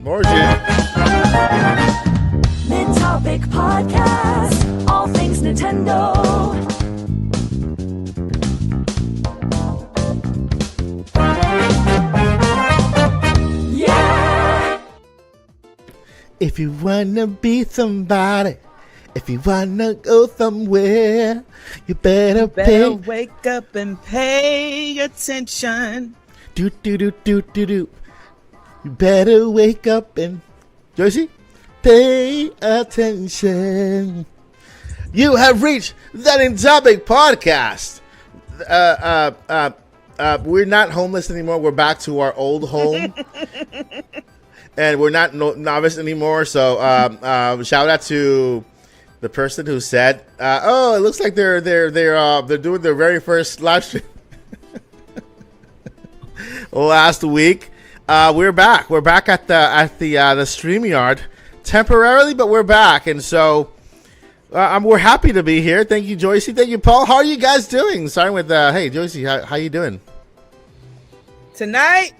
More shit. Mid-Topic Podcast, all things Nintendo. Yeah! If you wanna be somebody, if you wanna go somewhere, you better pay. Wake up and pay attention. Do do do do do do. You better wake up and Joycie, pay attention. You have reached that in topic podcast. We're not homeless anymore. We're back to our old home, and we're not novice anymore. So, shout out to the person who said, "Oh, it looks like they're doing their very first live stream last week." We're back. We're back at the StreamYard temporarily, but we're back, and so we're happy to be here. Thank you, Joycie. Thank you, Paul. How are you guys doing? Starting with hey, Joycie, how you doing? Tonight,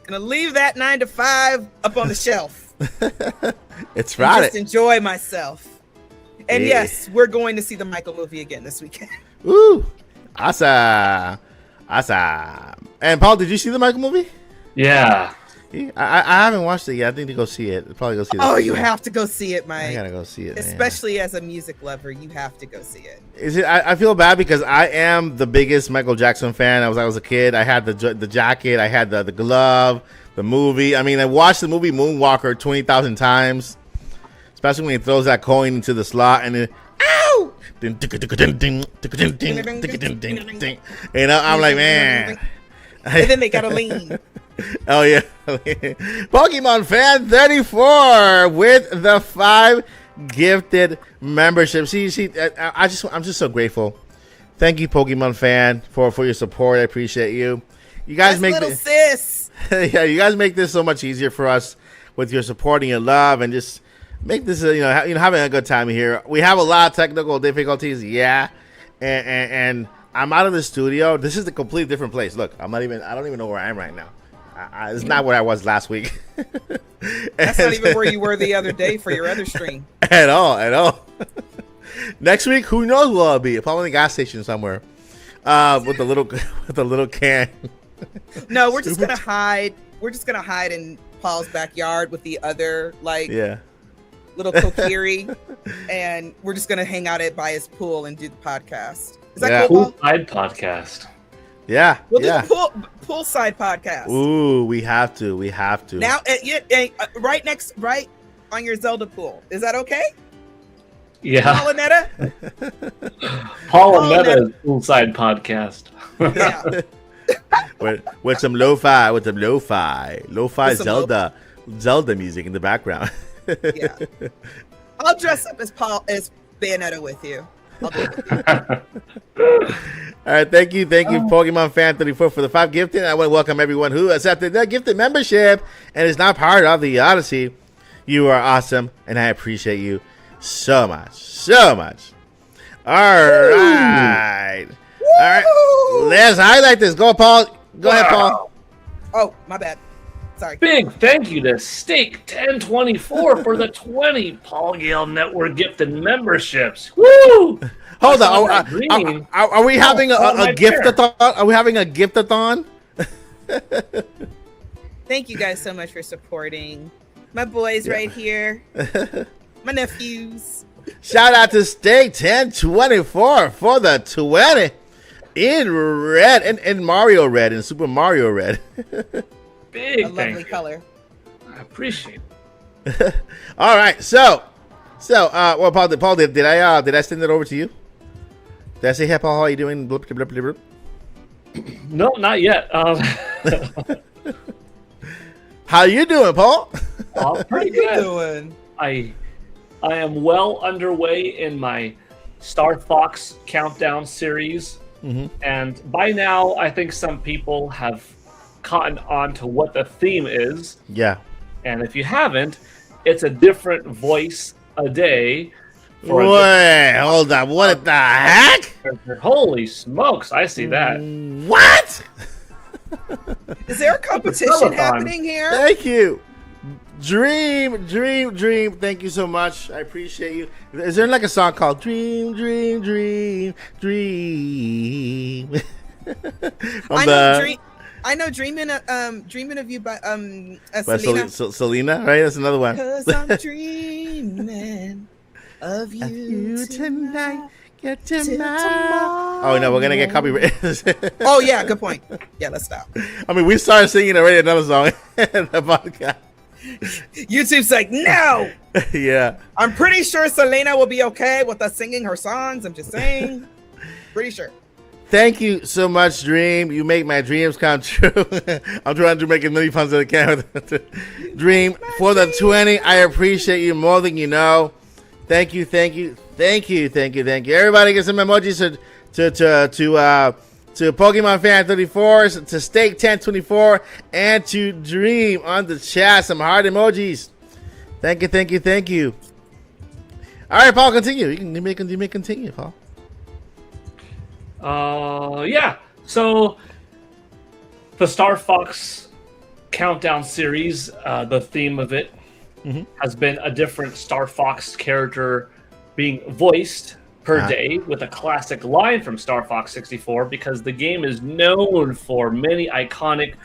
gonna leave that 9 to 5 up on the shelf. It's Friday. Just enjoy myself. And yes, we're going to see the Michael movie again this weekend. Woo! Awesome. And Paul, did you see the Michael movie? Yeah. I haven't watched it yet. I need to go see it. I'll probably go see it. Oh, you have to go see it, Mike. I gotta go see it, especially as a music lover. You have to go see it. Is it? I feel bad because I am the biggest Michael Jackson fan. I was a kid. I had the jacket. I had the glove. The movie. I mean, I watched the movie Moonwalker 20,000 times. Especially when he throws that coin into the slot and then, ow! You know, I'm like, man. And then they gotta lean. Oh yeah, Pokemon Fan 34 with the 5 gifted memberships. I'm just so grateful. Thank you, Pokemon Fan, for your support. I appreciate you. You guys make little sis. Yeah, you guys make this so much easier for us with your support and your love, and just make this having a good time here. We have a lot of technical difficulties, yeah, and I'm out of the studio. This is a completely different place. Look, I don't even know where I am right now. It's not where I was last week. That's not even where you were the other day for your other stream. At all. Next week, who knows where I'll be? Probably in the gas station somewhere, with a little can. No, we're just gonna hide. We're just gonna hide in Paul's backyard with the other little kokiri, and we're just gonna hang out by his pool and do the podcast. Is that cool, Paul? Poolside podcast. Yeah, we'll do the poolside podcast. Ooh, we have to. Now, right on your Zelda pool. Is that okay? Yeah. Paul and Meta's poolside podcast. Yeah. with some lo-fi Zelda music in the background. Yeah. I'll dress up as Bayonetta with you. I'll do it. All right, thank you, Pokemon Fan 34 for the 5 gifted. I want to welcome everyone who accepted that gifted membership and is now part of the Odyssey. You are awesome, and I appreciate you so much. All right, let's highlight this. Go, Paul. Go ahead, Paul. Oh, my bad. Sorry. Big thank you to Steak 1024 for the 20 Paul Gale Network gifted memberships. Woo! Hold on. Are we having a gift-a-thon? Are we having a gift-a-thon? Thank you guys so much for supporting my boys right here. My nephews. Shout out to Steak 1024 for the 20 in red and Mario red and Super Mario red. Big a lovely color. I appreciate it. All right, so Paul, did I send it over to you? Did I say, hey, Paul, how are you doing? Blip, blip, blip, blip. No, not yet. How you doing, Paul? Pretty good. I am well underway in my Star Fox Countdown series, and by now I think some people have caught on to what the theme is. Yeah. And if you haven't, it's a different voice a day. Wait, hold on. What the heck? Holy smokes, I see that. What? Is there a competition happening here? Thank you. Dream. Thank you so much. I appreciate you. Is there like a song called Dream? I know dreaming of you by Selena. Selena, right? That's another one. 'Cause I'm dreaming of you tonight. Get tomorrow. Oh no, we're gonna get copyrighted. Oh yeah, good point. Yeah, let's stop. I mean, we started singing already another song in the podcast. YouTube's like, no. Yeah. I'm pretty sure Selena will be okay with us singing her songs. I'm just saying. Pretty sure. Thank you so much, Dream. You make my dreams come true. I'm trying to make as many puns as I can. Dream, for the 20, I appreciate you more than you know. Thank you. Everybody get some emojis to Pokemon Fan 34, to Steak 1024, and to Dream on the chat. Some heart emojis. Thank you. All right, Paul, continue. You may continue, Paul. Yeah. So the Star Fox Countdown series, the theme of it has been a different Star Fox character being voiced per day, with a classic line from Star Fox 64, because the game is known for many iconic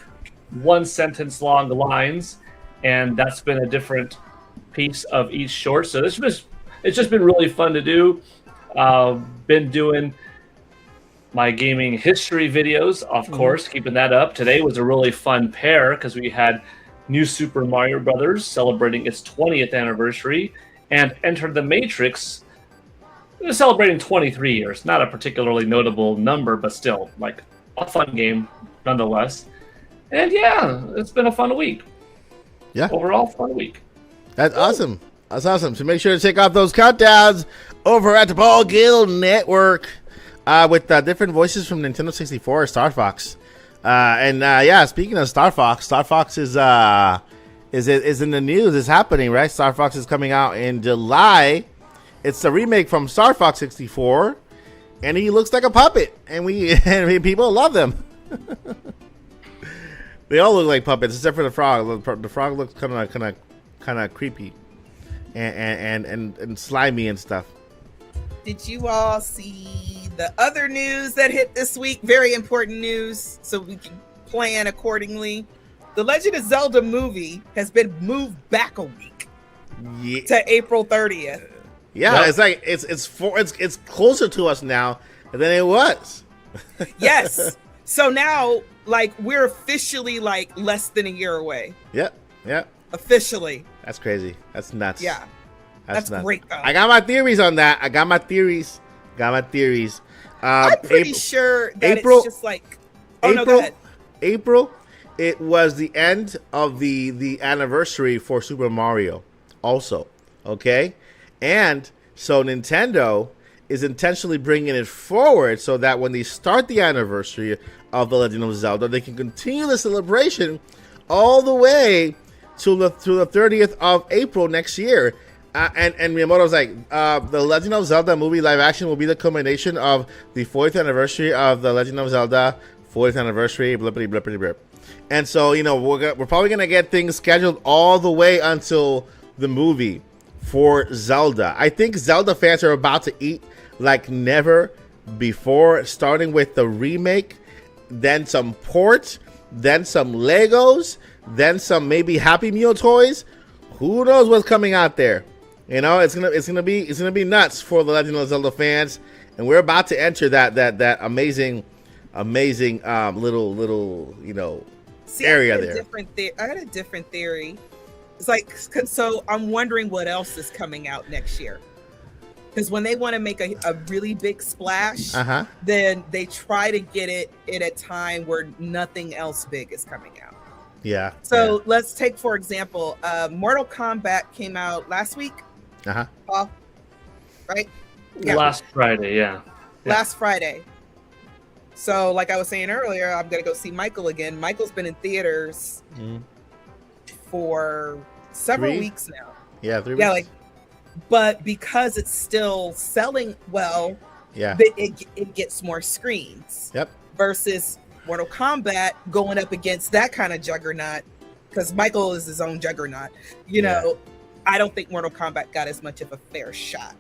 one-sentence long lines, and that's been a different piece of each short. So it's just been really fun to do. Been doing my gaming history videos, of course, keeping that up. Today was a really fun pair because we had New Super Mario Brothers celebrating its 20th anniversary, and Enter the Matrix celebrating 23 years. Not a particularly notable number, but still, like, a fun game nonetheless. And yeah, it's been a fun week. Yeah. Overall, fun week. That's awesome. That's awesome. So make sure to check out those countdowns over at the Paul Guild Network with different voices from Nintendo 64, Star Fox. Yeah, speaking of Star Fox is in the news. It's happening, right? Star Fox is coming out in July. It's a remake from Star Fox 64, and he looks like a puppet, and people love them. They all look like puppets except for the frog. The frog looks kind of creepy, and slimy and stuff. Did you all see the other news that hit this week? Very important news, so we can plan accordingly. The Legend of Zelda movie has been moved back a week to April 30th. Yeah, yep. It's like it's closer to us now than it was. Yes. So now, like, we're officially like less than a year away. Yep. Officially. That's crazy. That's nuts. Yeah. That's nuts. Great though. I got my theories on that. I'm pretty sure that it's just like no, go ahead. April, it was the end of the anniversary for Super Mario also. Okay? And so Nintendo is intentionally bringing it forward so that when they start the anniversary of The Legend of Zelda, they can continue the celebration all the way to the 30th of April next year. And Miyamoto's like, The Legend of Zelda movie live action will be the culmination of the 40th anniversary of The Legend of Zelda, 40th anniversary, blippity, blippity, blip. And so, we're probably going to get things scheduled all the way until the movie for Zelda. I think Zelda fans are about to eat like never before, starting with the remake, then some ports, then some Legos, then some maybe Happy Meal toys. Who knows what's coming out there? It's gonna be nuts for the Legend of Zelda fans, and we're about to enter that amazing little area there. I got a different theory. It's like, so I'm wondering what else is coming out next year. Because when they want to make a really big splash, then they try to get it at a time where nothing else big is coming out. Yeah. So let's take, for example, Mortal Kombat came out last week. Paul, right? Yeah. Last Friday, yeah. Last Friday. So like I was saying earlier, I'm going to go see Michael again. Michael's been in theaters for several weeks now. Yeah, 3 weeks. But because it's still selling well, it gets more screens. Yep. Versus Mortal Kombat going up against that kind of juggernaut because Michael is his own juggernaut. You know, I don't think Mortal Kombat got as much of a fair shot.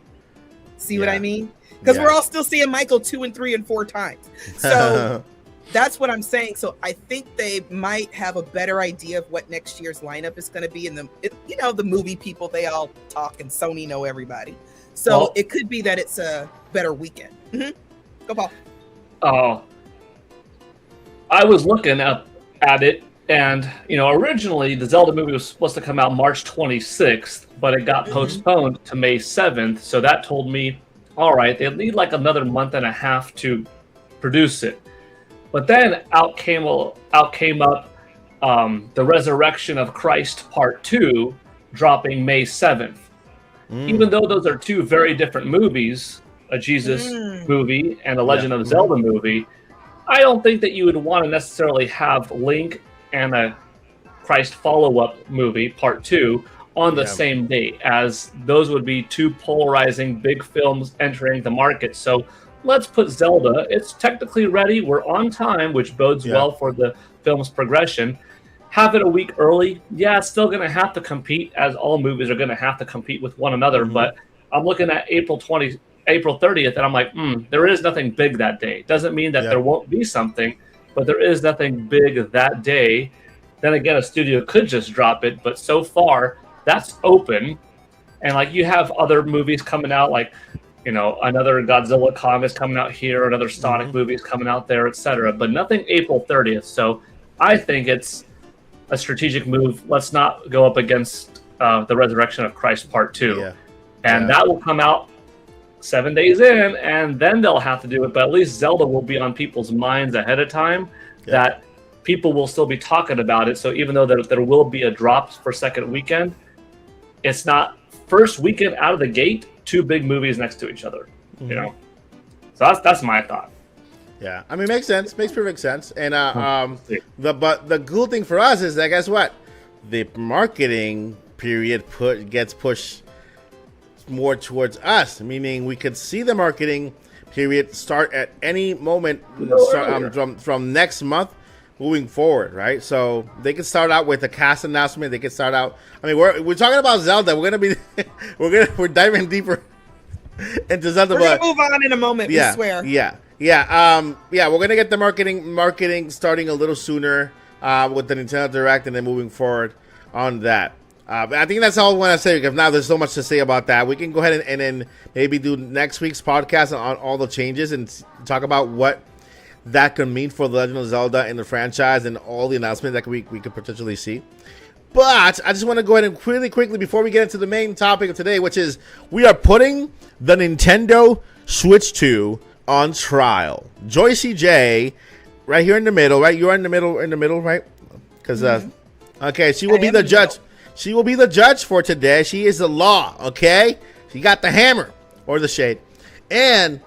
See what I mean? Because we're all still seeing Michael 2 and 3 and 4 times. So that's what I'm saying. So I think they might have a better idea of what next year's lineup is going to be. And the movie people, they all talk, and Sony know everybody. So it could be that it's a better weekend. Go, Paul. Oh, I was looking at it, and originally the Zelda movie was supposed to come out March 26th, but it got postponed to May 7th. So that told me, all right, they'll need like another month and a half to produce it. But then out came up the Resurrection of Christ Part 2, dropping May 7th. Even though those are two very different movies, a Jesus movie and a Legend of Zelda movie, I don't think that you would want to necessarily have Link and a Christ follow-up movie, Part 2, on the same day, as those would be two polarizing big films entering the market. So let's put Zelda. It's technically ready. We're on time, which bodes well for the film's progression. Have it a week early. Yeah, it's still going to have to compete, as all movies are going to have to compete with one another. But I'm looking at April 30th, and I'm like, there is nothing big that day. Doesn't mean that there won't be something, but there is nothing big that day. Then again, a studio could just drop it, but so far, that's open. And like, you have other movies coming out, like, another Godzilla Kong is coming out here, another Sonic movie is coming out there, etc. But nothing April 30th. So I think it's a strategic move. Let's not go up against the Resurrection of Christ Part 2. And that will come out 7 days in, and then they'll have to do it. But at least Zelda will be on people's minds ahead of time, that people will still be talking about it. So even though there will be a drop for second weekend, it's not first weekend out of the gate, two big movies next to each other. So that's my thought. Yeah, I mean, makes sense. Makes perfect sense. And the cool thing for us is that, guess what? The marketing period gets pushed more towards us, meaning we could see the marketing period start at any moment from next month moving forward, right? So they could start out with a cast announcement. They could start out. I mean, we're talking about Zelda. We're gonna be we're diving deeper into Zelda. We're gonna move on in a moment. We swear. We're gonna get the marketing starting a little sooner with the Nintendo Direct, and then moving forward on that. I think that's all I want to say, because now there's so much to say about that. We can go ahead and then maybe do next week's podcast on all the changes and talk about what that could mean for The Legend of Zelda and the franchise and all the announcements that we could potentially see. But I just want to go ahead and really quickly, before we get into the main topic of today, which is we are putting the Nintendo Switch 2 on trial. Joycie J, right here in the middle, right? You're in the middle, right? Because okay, she will be the judge. She will be the judge for today. She is the law, okay? She got the hammer or the shade. And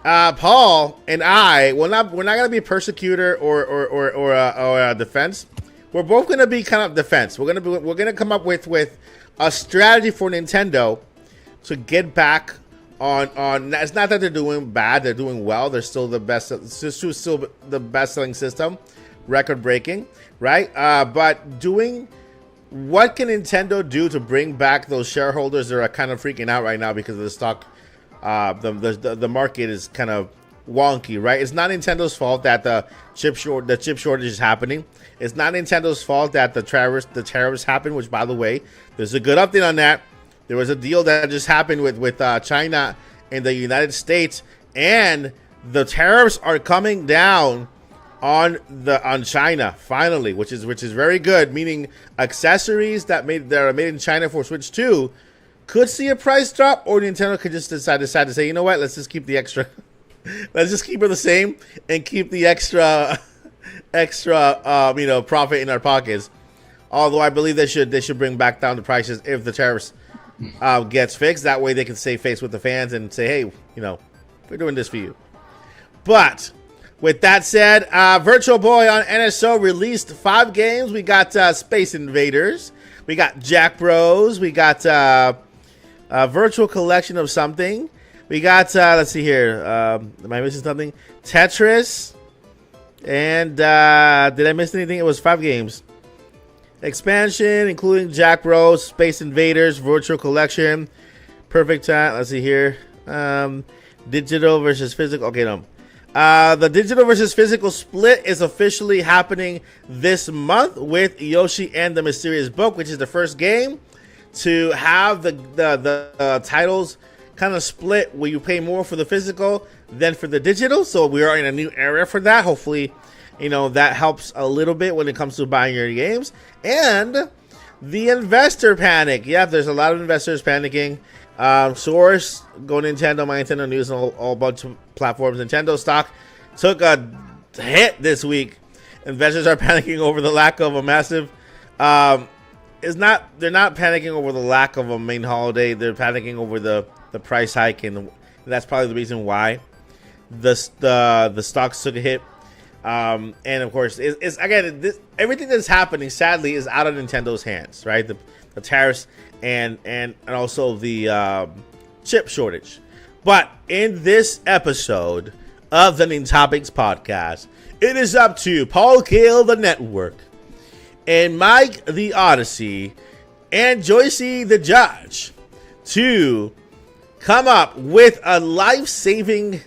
Paul and I, we're not gonna be a persecutor or a defense. We're both gonna be kind of defense. We're gonna come up with a strategy for Nintendo to get back on. It's not that they're doing bad; they're doing well. They're still the best. It's still the best-selling system, record-breaking, right? But doing. What can Nintendo do to bring back those shareholders that are kind of freaking out right now because of the stock? The market is kind of wonky, right? It's not Nintendo's fault that the chip shortage is happening. It's not Nintendo's fault that the tariffs happened. Which, by the way, there's a good update on that. There was a deal that just happened with China and the United States, and the tariffs are coming down on China finally, which is very good. Meaning accessories that are made in China for Switch 2 could see a price drop, or Nintendo could just decide to say, you know what, let's just keep the extra, let's just keep it the same and keep the extra profit in our pockets. Although I believe they should bring back down the prices if the tariffs gets fixed. That way they can save face with the fans and say, hey, we're doing this for you. But with that said, Virtual Boy on NSO released 5 games. We got Space Invaders. We got Jack Bros. We got a virtual collection of something. We got, let's see here. Am I missing something? Tetris. And did I miss anything? It was 5 games. expansion, including Jack Bros, Space Invaders, Virtual Collection, Perfect Time. Let's see here. Digital versus physical. Okay, no. The digital versus physical split is officially happening this month with Yoshi and the Mysterious Book, which is the first game to have the titles kind of split, where you pay more for the physical than for the digital. So we are in a new era for that. Hopefully, that helps a little bit when it comes to buying your games. And the investor panic. Yeah, there's a lot of investors panicking. Source, Go Nintendo, My Nintendo News, and all bunch of platforms. Nintendo stock took a hit this week. Investors are panicking over the lack of a massive. They're not panicking over the lack of a main holiday. They're panicking over the price hike, and that's probably the reason why the stocks took a hit. And of course, it's again, everything that's happening sadly is out of Nintendo's hands, right? The tariffs and also the chip shortage. But in this episode of the Nintopics podcast, it is up to Paul Kale the Network and Mike the Odyssey and Joycie the Judge to come up with a life-saving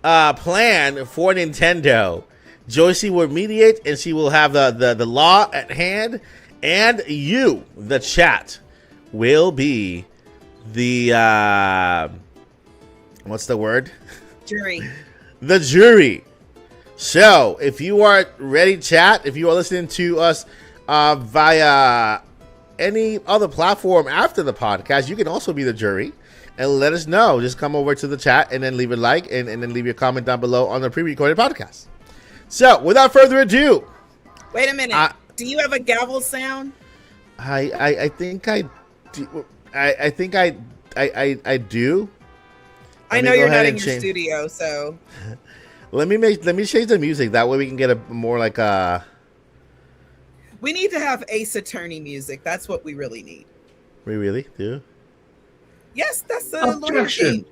plan for Nintendo. Joycie will mediate, and she will have the law at hand, and you, the chat, will be the what's the word? Jury. The jury. So if you are ready, chat, if you are listening to us via any other platform after the podcast, you can also be the jury and let us know. Just come over to the chat and then leave a like and then leave your comment down below on the pre-recorded podcast. So without further ado, wait a minute. Do you have a gavel sound? I think I do. I think I do. I know you're not in your studio, so let me change the music. That way we can get a more like a. We need to have Ace Attorney music. That's what we really need. We really do. Yes, that's the objection.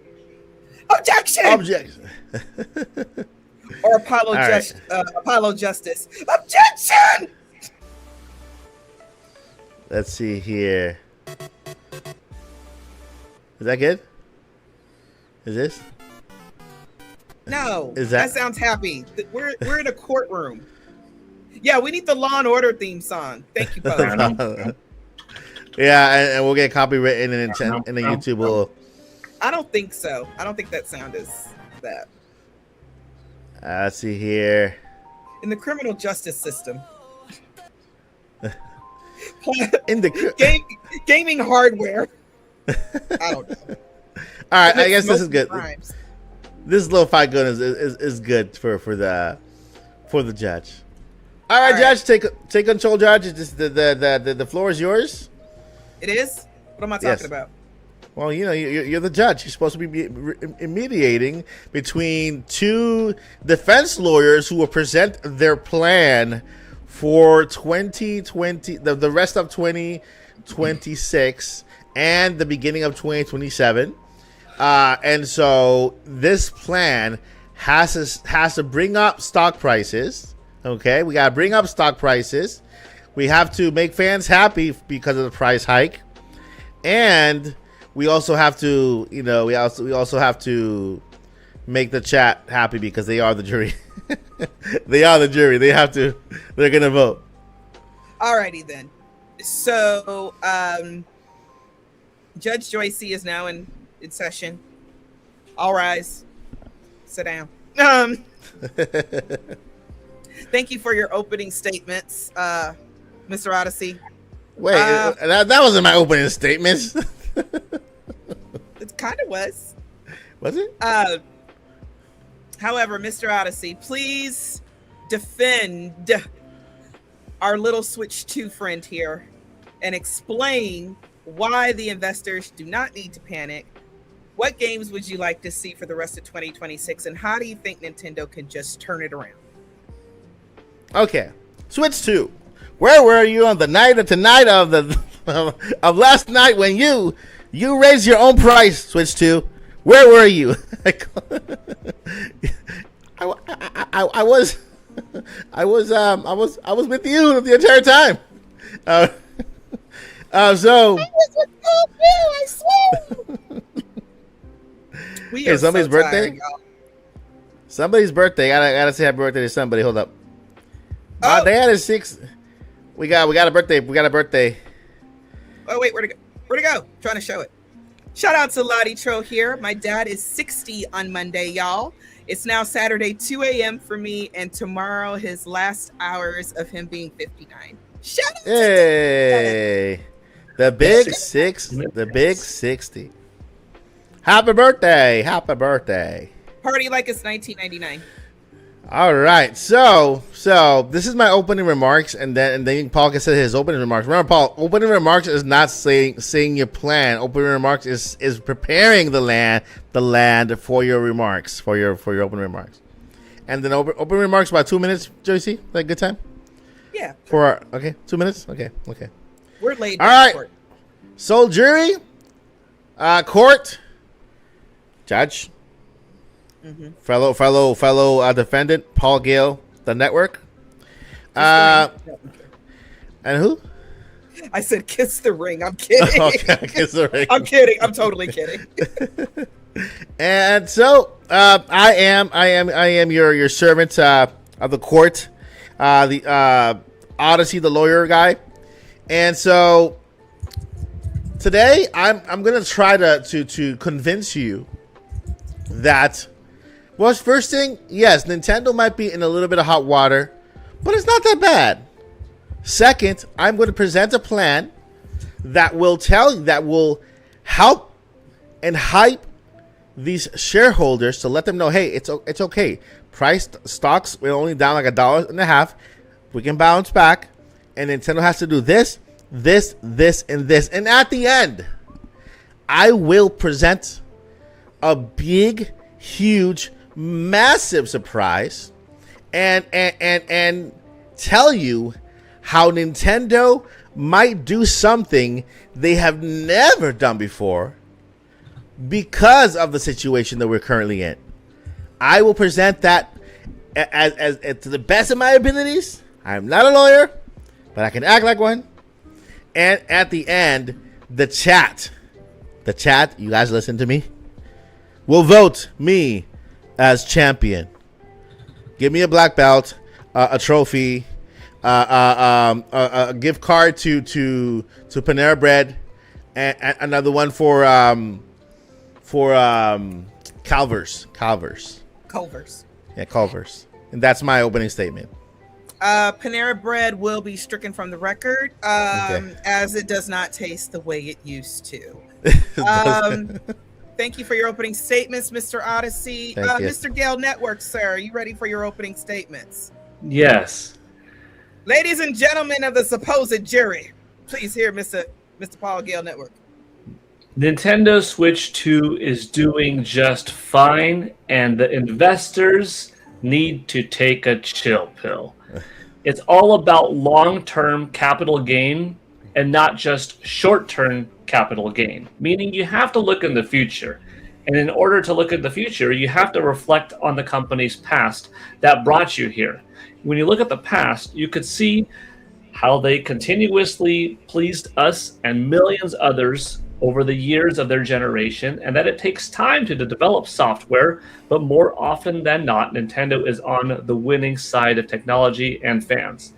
Objection. Objection. Or Apollo Justice. Objection. Let's see here. Is that good? Is this? No. That sounds happy. We're in a courtroom. Yeah, we need the Law and Order theme song. Thank you, Paul. Yeah, and we'll get copywritten and the YouTube will. I don't think so. I don't think that sound is that. Let's see here. In the criminal justice system. In the gaming hardware. I don't know. All right, I guess this is good. Crimes. This lo-fi gun is good for the judge. All right, Judge, take control, Judge. The floor is yours. It is? What am I talking about? Well, you're the judge. You're supposed to be mediating between two defense lawyers who will present their plan for 2020, the rest of 2026 and the beginning of 2027. And so this plan has to bring up stock prices. Okay, we gotta bring up stock prices. We have to make fans happy because of the price hike, and we also have to, we also have to make the chat happy because they are the jury. They are the jury. They're gonna vote. Alrighty then. So, Judge Joycie is now in session. All rise. Sit down. Thank you for your opening statements, Mr. Odyssey. Wait, that wasn't my opening statements. It kind of was. Was it? However, Mr. Odyssey, please defend our little Switch 2 friend here and explain why the investors do not need to panic. What games would you like to see for the rest of 2026, and how do you think Nintendo can just turn it around? Okay, Switch 2. Where were you on the night of tonight of of last night when you raised your own price, Switch 2? Where were you? I was with you the entire time. So I swear. We are somebody's so birthday. tired, y'all. Somebody's birthday. I gotta say happy birthday to somebody. Hold up. My dad is 6. We got a birthday. We got a birthday. Oh wait, where'd it go? Where'd it go? Trying to show it. Shout out to Lottie Tro here. My dad is 60 on Monday, y'all. It's now Saturday, 2 a.m. for me, and tomorrow his last hours of him being 59. Shout out Hey, the big 6, the big 60. Happy birthday! Happy birthday! Party like it's 1999. All right, so this is my opening remarks, and then Paul can say his opening remarks. Remember, Paul, opening remarks is not saying your plan. Opening remarks is preparing the land for your remarks, for your opening remarks, and then open remarks about 2 minutes. Joycie, that good time? Yeah. Okay, 2 minutes. Okay. We're late. All right. So jury, court, judge. Mm-hmm. Fellow defendant Paul Gale, the network, and who? I said kiss the ring. I'm kidding. Okay, kiss the ring. I'm kidding. I'm totally kidding. And so I am your servant of the court, the Odyssey, the lawyer guy, and so today I'm gonna try to convince you that. Well, first thing, yes, Nintendo might be in a little bit of hot water, but it's not that bad. Second, I'm going to present a plan that will help and hype these shareholders to let them know, hey, it's okay. Stocks we're only down like $1.50. We can bounce back, and Nintendo has to do this, and this, and at the end, I will present a big, huge, massive surprise and tell you how Nintendo might do something they have never done before because of the situation that we're currently in. I will present that as to the best of my abilities. I'm not a lawyer, but I can act like one. And at the end, the chat, you guys listen to me, will vote me as champion. Give me a black belt, a trophy, a gift card to Panera Bread, and another one for Culver's. Yeah, Culver's. And that's my opening statement. Panera Bread will be stricken from the record, as it does not taste the way it used to. Thank you for your opening statements, Mr. Odyssey. Mr. Gale Network, sir, are you ready for your opening statements? Yes. Ladies and gentlemen of the supposed jury, please hear Mr. Paul Gale Network. Nintendo Switch 2 is doing just fine, and the investors need to take a chill pill. It's all about long-term capital gain and not just short-term capital gain, meaning you have to look in the future. And in order to look at the future, you have to reflect on the company's past that brought you here. When you look at the past, you could see how they continuously pleased us and millions others over the years of their generation, and that it takes time to develop software, but more often than not, Nintendo is on the winning side of technology and fans.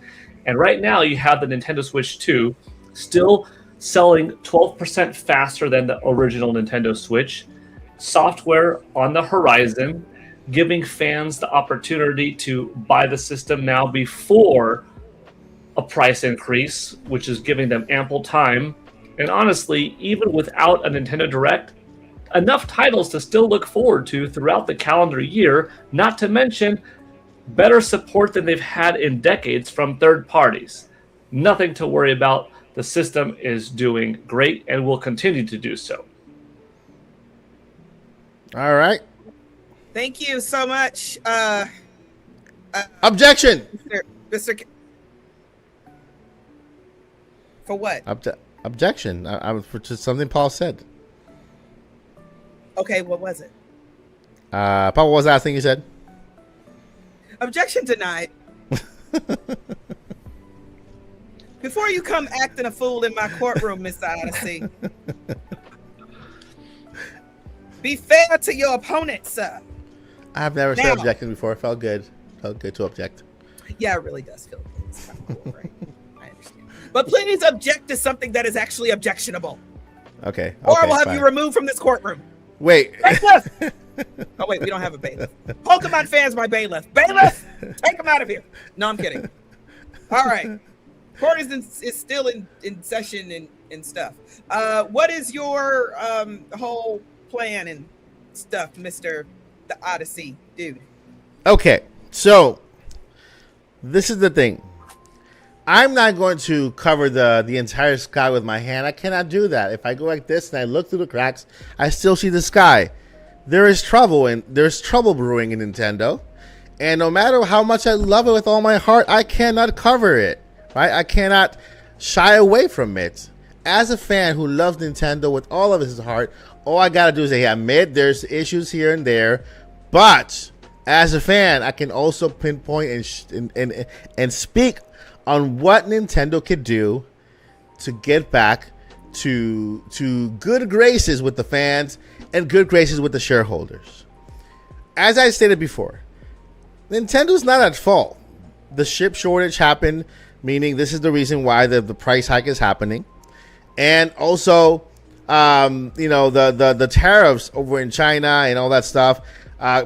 And right now, you have the Nintendo Switch 2 still selling 12% faster than the original Nintendo Switch, software on the horizon, giving fans the opportunity to buy the system now before a price increase, which is giving them ample time. And honestly, even without a Nintendo Direct, enough titles to still look forward to throughout the calendar year, not to mention better support than they've had in decades from third parties. Nothing to worry about. The system is doing great and will continue to do so. All right. Thank you so much. Objection. Mr. For what? Objection. I was for just something Paul said. Okay, what was it? Paul, what was the last thing you said? Objection denied. Before you come acting a fool in my courtroom, Mr. Odyssey, be fair to your opponent, sir. I've never said objecting before. It felt good. Felt good to object. Yeah, it really does feel good. It's kind of cool, right? I understand. But please object to something that is actually objectionable. Okay. Or I will have you removed from this courtroom. Wait. Bailiff! Oh, wait, we don't have a bailiff. Pokemon fans, my bailiff. Bailiff! Take him out of here. No, I'm kidding. All right. Court is still in session and stuff. What is your whole plan and stuff, Mr. the Odyssey dude? Okay, so this is the thing. I'm not going to cover the entire sky with my hand. I cannot do that. If I go like this and I look through the cracks, I still see the sky. There's trouble brewing in Nintendo. And no matter how much I love it with all my heart, I cannot cover it. Right? I cannot shy away from it. As a fan who loves Nintendo with all of his heart, all I gotta do is say, admit there's issues here and there, but as a fan, I can also pinpoint and speak on what Nintendo could do to get back to good graces with the fans and good graces with the shareholders. As I stated before, Nintendo's not at fault. The chip shortage happened, meaning this is the reason why the price hike is happening. And also, the tariffs over in China and all that stuff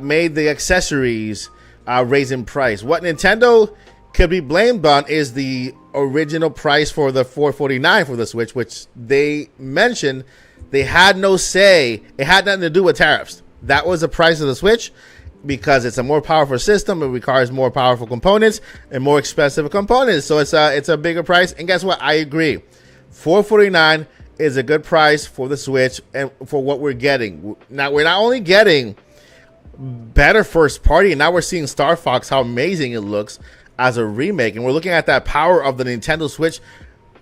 made the accessories raise in price. What Nintendo could be blamed on is the original price for the $449 for the Switch, which they mentioned they had no say. It had nothing to do with tariffs. That was the price of the Switch because it's a more powerful system. It requires more powerful components and more expensive components. So it's a bigger price. And guess what? I agree. $449 is a good price for the Switch and for what we're getting. Now, we're not only getting better first party, and now we're seeing Star Fox, how amazing it looks as a remake. And we're looking at that power of the Nintendo Switch.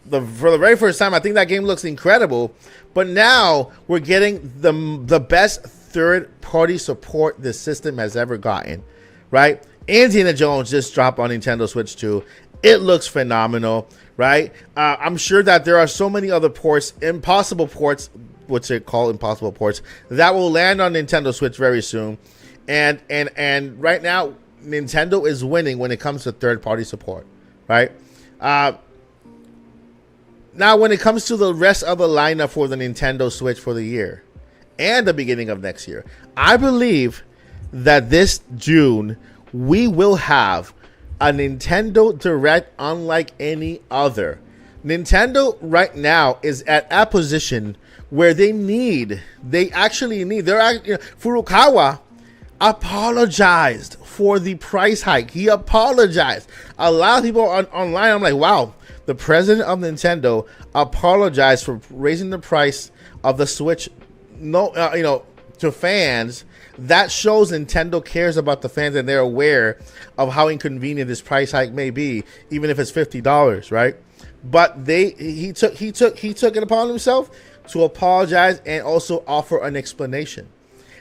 For the very first time, I think that game looks incredible. But now we're getting the best third-party support this system has ever gotten, right? Indiana Jones just dropped on Nintendo Switch 2. It looks phenomenal, right? I'm sure that there are so many other ports, impossible ports, which they call impossible ports, that will land on Nintendo Switch very soon. And right now, Nintendo is winning when it comes to third-party support, right? Now, when it comes to the rest of the lineup for the Nintendo Switch for the year and the beginning of next year, I believe that this June we will have a Nintendo Direct unlike any other. Nintendo right now is at a position where Furukawa apologized for the price hike. He apologized. A lot of people online, I'm like, wow, the president of Nintendo apologized for raising the price of the Switch. To fans. That shows Nintendo cares about the fans and they're aware of how inconvenient this price hike may be, even if it's $50, right? But he took it upon himself to apologize and also offer an explanation.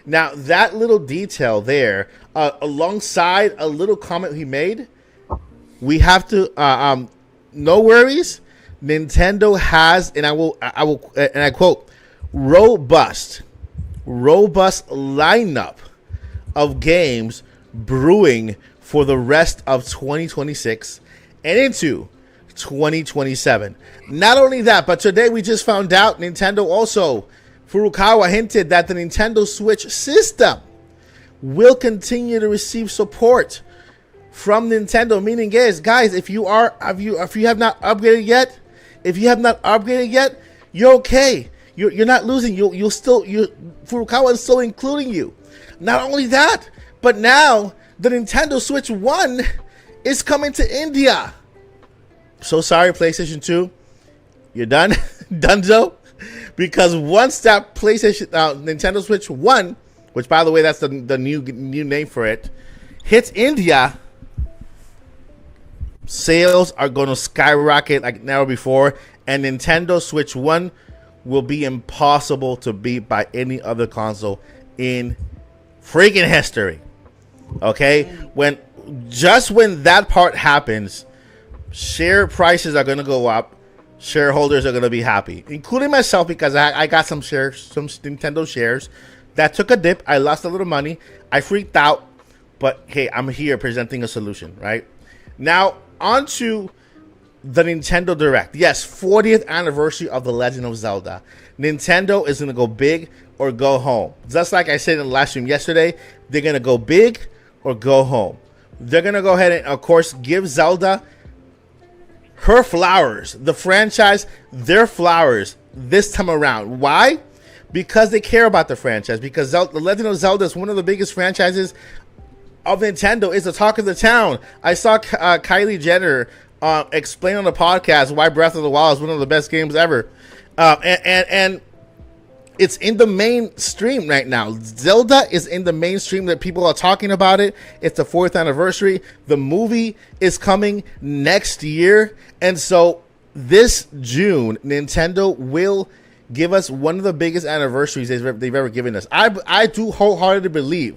Now, that little detail there, alongside a little comment he made, we have to no worries. Nintendo has, and I quote, robust lineup of games brewing for the rest of 2026 and into 2027. Not only that, but today we just found out Nintendo also, Furukawa hinted that the Nintendo Switch system will continue to receive support from Nintendo, meaning guys, if you have not upgraded yet, you're okay. You're not losing. Furukawa is still including you. Not only that, but now the Nintendo Switch 1 is coming to India. So sorry, PlayStation 2, you're done, donezo. Because once that PlayStation, Nintendo Switch 1, which by the way that's the new name for it, hits India, sales are going to skyrocket like never before, and Nintendo Switch 1 will be impossible to beat by any other console in freaking history. Okay, when that part happens, share prices are going to go up. Shareholders are going to be happy, including myself, because I got some shares, some Nintendo shares that took a dip. I lost a little money. I freaked out, but hey, I'm here presenting a solution, right? Now, on to the Nintendo Direct. Yes, 40th anniversary of The Legend of Zelda. Nintendo is going to go big or go home. Just like I said in the live stream yesterday, they're going to go big or go home. They're going to go ahead and, of course, give Zelda her flowers, the franchise, their flowers this time around. Why? Because they care about the franchise. Because The Legend of Zelda is one of the biggest franchises of Nintendo. It's the talk of the town. I saw Kylie Jenner explain on the podcast why Breath of the Wild is one of the best games ever. And it's in the mainstream right now. Zelda is in the mainstream that people are talking about it. It's the 4th anniversary. The movie is coming next year. And so this June, Nintendo will give us one of the biggest anniversaries they've ever given us. I do wholeheartedly believe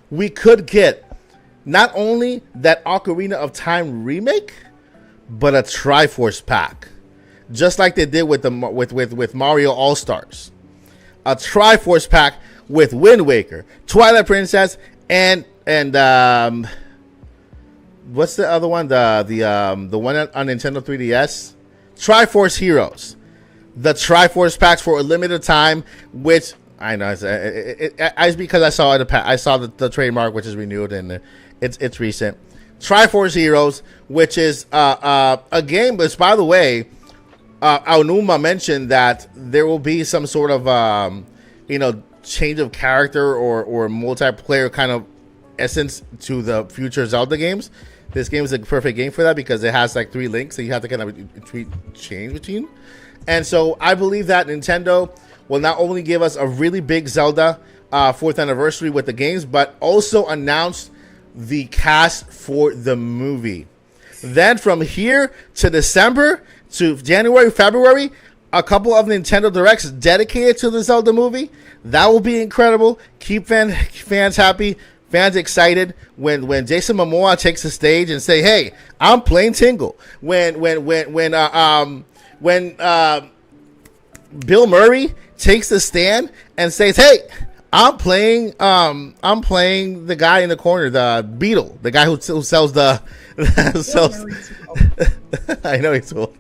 we could get not only that Ocarina of Time remake, but a Triforce pack, just like they did with Mario All-Stars. A Triforce pack with Wind Waker, Twilight Princess, and what's the other one? The one on Nintendo 3DS, Triforce Heroes. The Triforce packs for a limited time, which I know it's because I saw it. I saw the trademark, which is renewed, and it's recent. Triforce Heroes, which is a game, which, by the way, Aonuma mentioned that there will be some sort of change of character or multiplayer kind of essence to the future Zelda games. This game is a perfect game for that because it has like 3 links that you have to kind of change between. And so I believe that Nintendo will not only give us a really big Zelda 4th anniversary with the games, but also announce the cast for the movie. Then from here to December to January, February, a couple of Nintendo Directs dedicated to the Zelda movie. That will be incredible. Keep fans happy, fans excited when Jason Momoa takes the stage and say, "Hey, I'm playing Tingle." When Bill Murray takes the stand and says, "Hey, I'm playing the guy in the corner, the Beetle, the guy who sells the sells." I know he's old,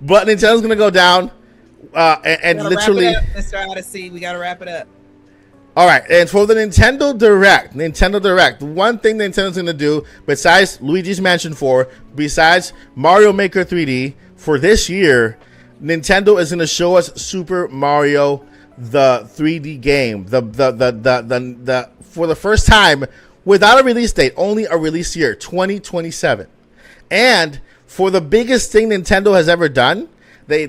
but Nintendo's gonna go down and literally. Wrap it up, Mr. Odyssey, we gotta wrap it up. All right, and for the Nintendo Direct, one thing Nintendo's gonna do besides Luigi's Mansion 4, besides Mario Maker 3D for this year, Nintendo is gonna show us Super Mario the 3D game, the for the first time without a release date, only a release year, 2027. And for the biggest thing Nintendo has ever done, they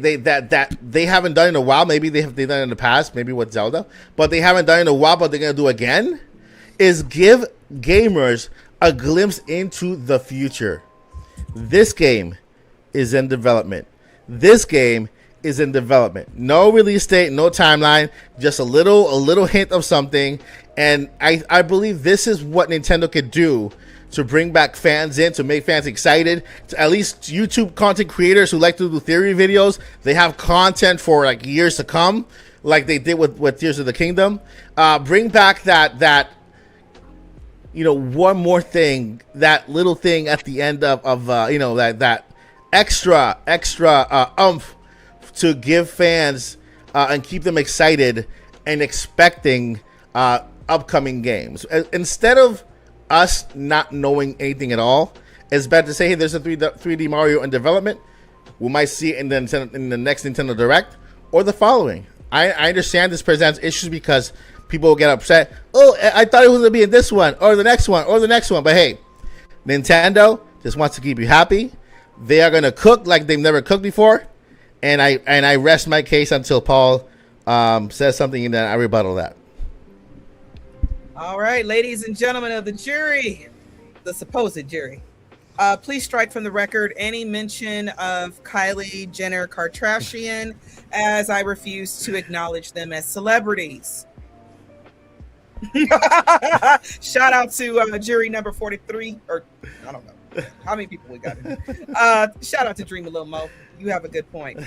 haven't done in a while. Maybe they've done it in the past, maybe with Zelda, but they haven't done it in a while. But they're gonna do again, is give gamers a glimpse into the future. This game is in development. No release date, no timeline, just a little hint of something. And I believe this is what Nintendo could do to bring back fans in, to make fans excited. To at least YouTube content creators who like to do theory videos, they have content for like years to come, like they did with Tears of the Kingdom. Bring back that one more thing, that little thing at the end of that extra oomph to give fans and keep them excited and expecting upcoming games. Instead of us not knowing anything at all, it's better to say, hey, there's a 3D Mario in development. We might see it in the next Nintendo Direct or the following. I understand this presents issues because people will get upset. Oh, I thought it was going to be in this one or the next one or the next one. But hey, Nintendo just wants to keep you happy. They are going to cook like they've never cooked before. And I rest my case until Paul says something and then I rebuttal that. All right, ladies and gentlemen of the jury, the supposed jury, please strike from the record any mention of Kylie Jenner Kardashian, as I refuse to acknowledge them as celebrities. Shout out to jury number 43, or I don't know. How many people we got in here? Shout out to Dream a Little Mo. You have a good point.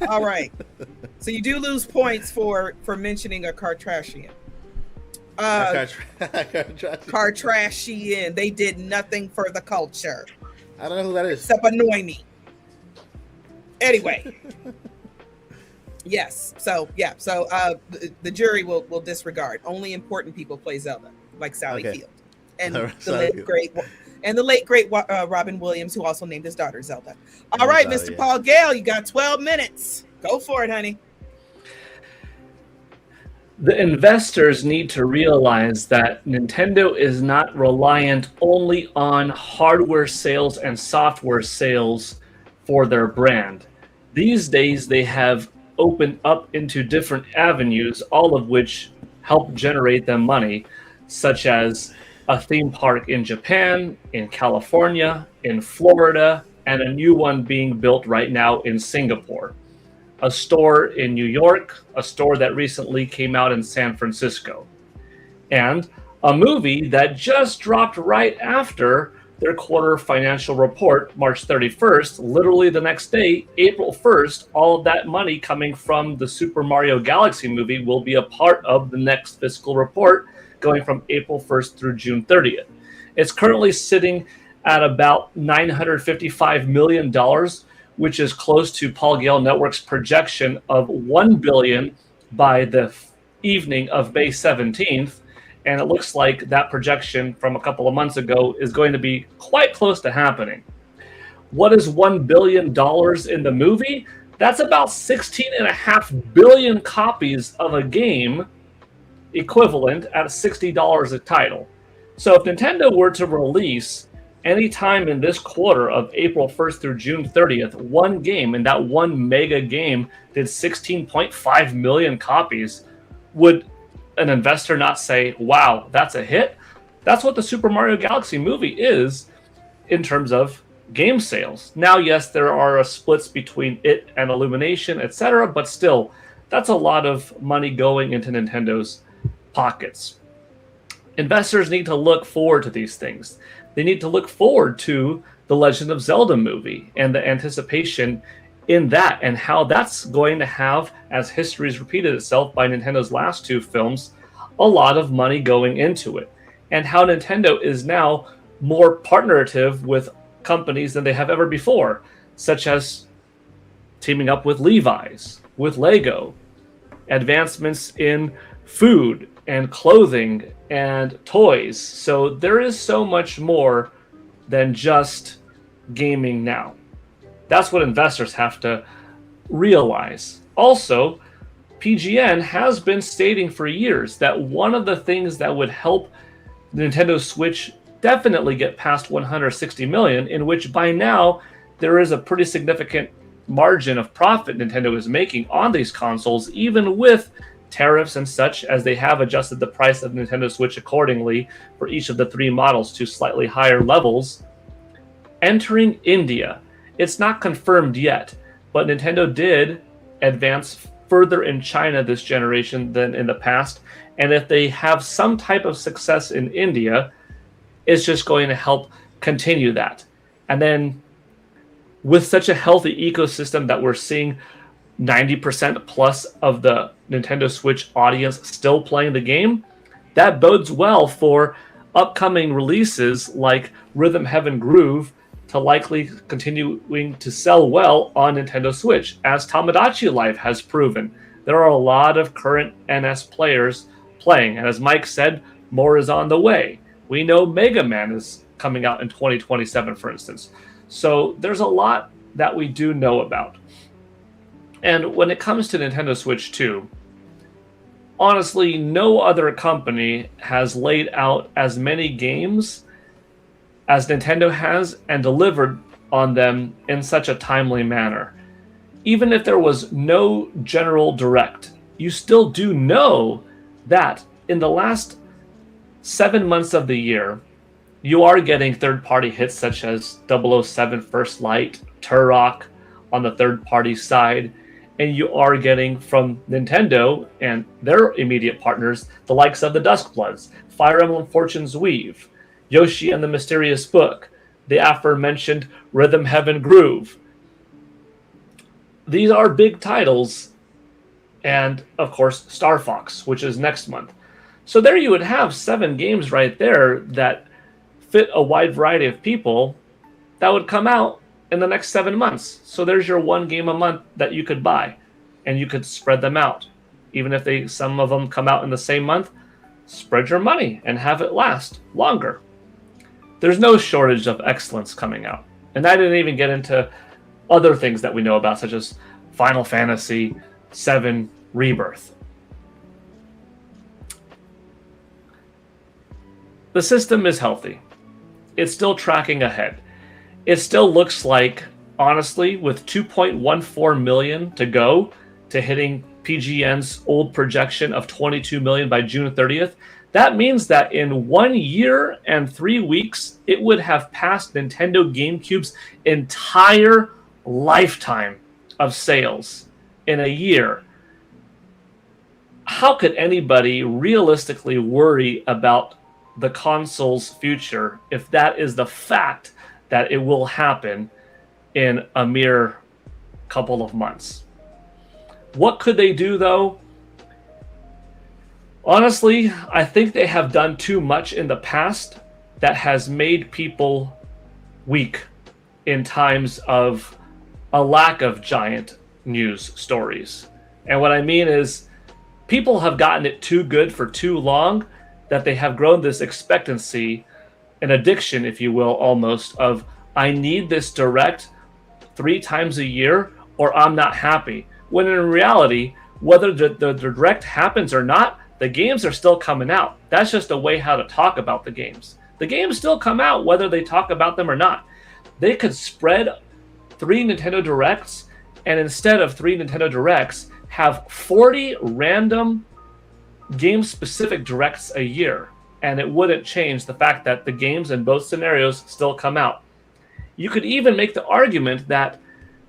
All right. So you do lose points for mentioning a Kardashian. Kardashian. They did nothing for the culture. I don't know who that is. Except annoy me. Anyway. Yes. So the jury will disregard. Only important people play Zelda, like Sally Field, and the late great Robin Williams, who also named his daughter Zelda. All right, Mr. Paul Gale, you got 12 minutes. Go for it, honey. The investors need to realize that Nintendo is not reliant only on hardware sales and software sales for their brand. These days, they have opened up into different avenues, all of which help generate them money, such as a theme park in Japan, in California, in Florida, and a new one being built right now in Singapore. A store in New York, a store that recently came out in San Francisco, and a movie that just dropped right after their quarter financial report, March 31st, literally the next day, April 1st, all of that money coming from the Super Mario Galaxy movie will be a part of the next fiscal report going from April 1st through June 30th. It's currently sitting at about $955 million, which is close to Paul Gale Network's projection of $1 billion by the evening of May 17th. And it looks like that projection from a couple of months ago is going to be quite close to happening. What is $1 billion in the movie? That's about 16.5 billion copies of a game equivalent at $60 a title. So if Nintendo were to release anytime in this quarter of April 1st through June 30th, one game, and that one mega game did 16.5 million copies, would an investor not say, wow, that's a hit? That's what the Super Mario Galaxy movie is in terms of game sales. Now, yes, there are splits between it and Illumination, etc., but still, that's a lot of money going into Nintendo's pockets. Investors need to look forward to these things. They need to look forward to the Legend of Zelda movie and the anticipation in that, and how that's going to have, as history has repeated itself by Nintendo's last two films, a lot of money going into it. And how Nintendo is now more partnerative with companies than they have ever before, such as teaming up with Levi's, with Lego, advancements in food and clothing and toys. So there is so much more than just gaming now. That's what investors have to realize. Also, PGN has been stating for years that one of the things that would help Nintendo Switch definitely get past 160 million, in which by now there is a pretty significant margin of profit Nintendo is making on these consoles, even with tariffs and such, as they have adjusted the price of Nintendo Switch accordingly for each of the three models to slightly higher levels. Entering India. It's not confirmed yet, but Nintendo did advance further in China this generation than in the past. And if they have some type of success in India, it's just going to help continue that. And then with such a healthy ecosystem that we're seeing 90% plus of the Nintendo Switch audience still playing the game, that bodes well for upcoming releases like Rhythm Heaven Groove to likely continuing to sell well on Nintendo Switch, as Tamagotchi Life has proven. There are a lot of current NS players playing, and as Mike said, more is on the way. We know Mega Man is coming out in 2027, for instance. So there's a lot that we do know about. And when it comes to Nintendo Switch 2, honestly, no other company has laid out as many games as Nintendo has and delivered on them in such a timely manner. Even if there was no general direct, you still do know that in the last 7 months of the year, you are getting third-party hits such as 007 First Light, Turok on the third-party side, and you are getting from Nintendo and their immediate partners the likes of the Duskbloods, Fire Emblem Fortune's Weave, Yoshi and the Mysterious Book, the aforementioned Rhythm Heaven Groove. These are big titles, and of course Star Fox, which is next month. So there you would have 7 games right there that fit a wide variety of people that would come out in the next 7 months. So there's your 1 game a month that you could buy, and you could spread them out. Even if some of them come out in the same month, spread your money and have it last longer. There's no shortage of excellence coming out. And I didn't even get into other things that we know about, such as Final Fantasy VII Rebirth. The system is healthy. It's still tracking ahead. It still looks like, honestly, with 2.14 million to go to hitting PGN's old projection of 22 million by June 30th, that means that in 1 year and 3 weeks, it would have passed Nintendo GameCube's entire lifetime of sales in a year. How could anybody realistically worry about the console's future if that is the fact that it will happen in a mere couple of months? What could they do, though? Honestly, I think they have done too much in the past that has made people weak in times of a lack of giant news stories. And what I mean is, people have gotten it too good for too long that they have grown this expectancy, an addiction, if you will, almost, of I need this direct 3 times a year or I'm not happy. When in reality, whether the direct happens or not, the games are still coming out. That's just a way how to talk about the games. The games still come out whether they talk about them or not. They could spread 3 Nintendo Directs, and instead of 3 Nintendo Directs, have 40 random game-specific Directs a year, and it wouldn't change the fact that the games in both scenarios still come out. You could even make the argument that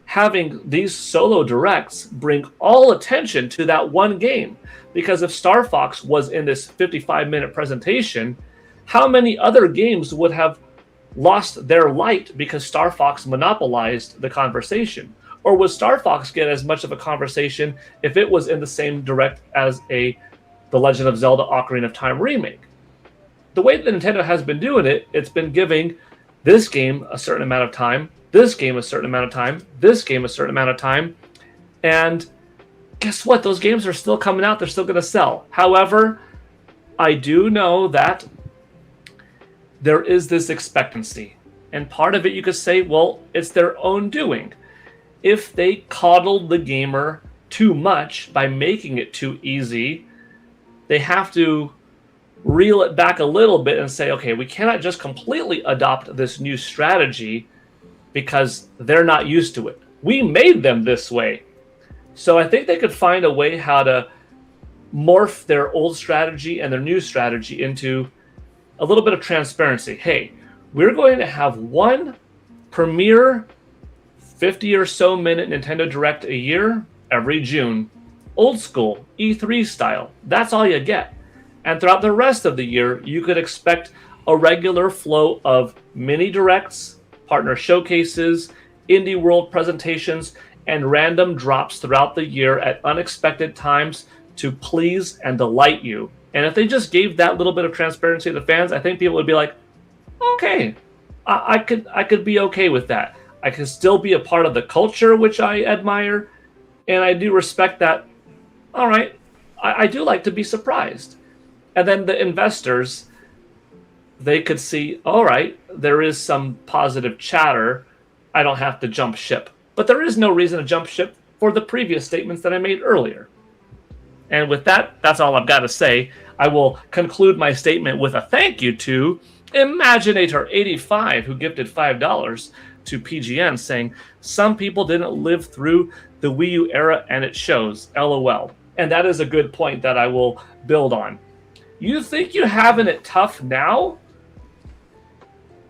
having these solo Directs bring all attention to that one game, because if Star Fox was in this 55-minute presentation, how many other games would have lost their light because Star Fox monopolized the conversation? Or would Star Fox get as much of a conversation if it was in the same Direct as The Legend of Zelda Ocarina of Time remake? The way that Nintendo has been doing it, it's been giving this game a certain amount of time, this game a certain amount of time, this game a certain amount of time, and guess what? Those games are still coming out. They're still going to sell. However, I do know that there is this expectancy, and part of it you could say, well, it's their own doing. If they coddled the gamer too much by making it too easy, they have to reel it back a little bit and say, okay, we cannot just completely adopt this new strategy because they're not used to it. We made them this way. So I think they could find a way how to morph their old strategy and their new strategy into a little bit of transparency. Hey, we're going to have one premier 50 or so minute Nintendo Direct a year every June. Old school, E3 style. That's all you get. And throughout the rest of the year, you could expect a regular flow of mini directs, partner showcases, indie world presentations, and random drops throughout the year at unexpected times to please and delight you. And if they just gave that little bit of transparency to the fans, I think people would be like, okay, I could be okay with that. I could still be a part of the culture, which I admire, and I do respect that. All right, I do like to be surprised. And then the investors, they could see, all right, there is some positive chatter. I don't have to jump ship. But there is no reason to jump ship for the previous statements that I made earlier. And with that, that's all I've got to say. I will conclude my statement with a thank you to Imaginator85, who gifted $5 to PGN, saying, some people didn't live through the Wii U era and it shows, LOL. And that is a good point that I will build on. You think you're having it tough now?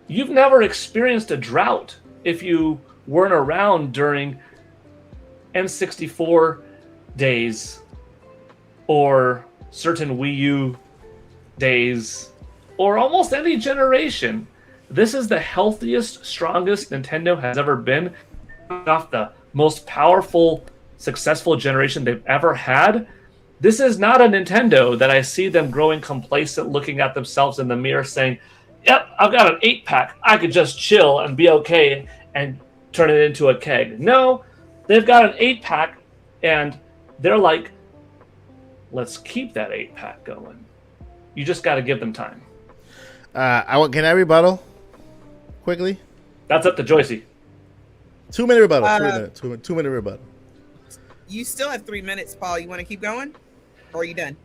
You've never experienced a drought if you weren't around during N64 days or certain Wii U days or almost any generation. This is the healthiest, strongest Nintendo has ever been, off the most powerful, successful generation they've ever had. This is not a Nintendo that I see them growing complacent, looking at themselves in the mirror saying, yep, I've got an 8-pack. I could just chill and be okay and turn it into a keg. No, they've got an 8-pack and they're like, let's keep that 8-pack going. You just got to give them time. Can I rebuttal quickly? That's up to Joycie. 2-minute rebuttal. 3 minutes. 2-minute rebuttal. You still have 3 minutes, Paul. You want to keep going? Or are you done?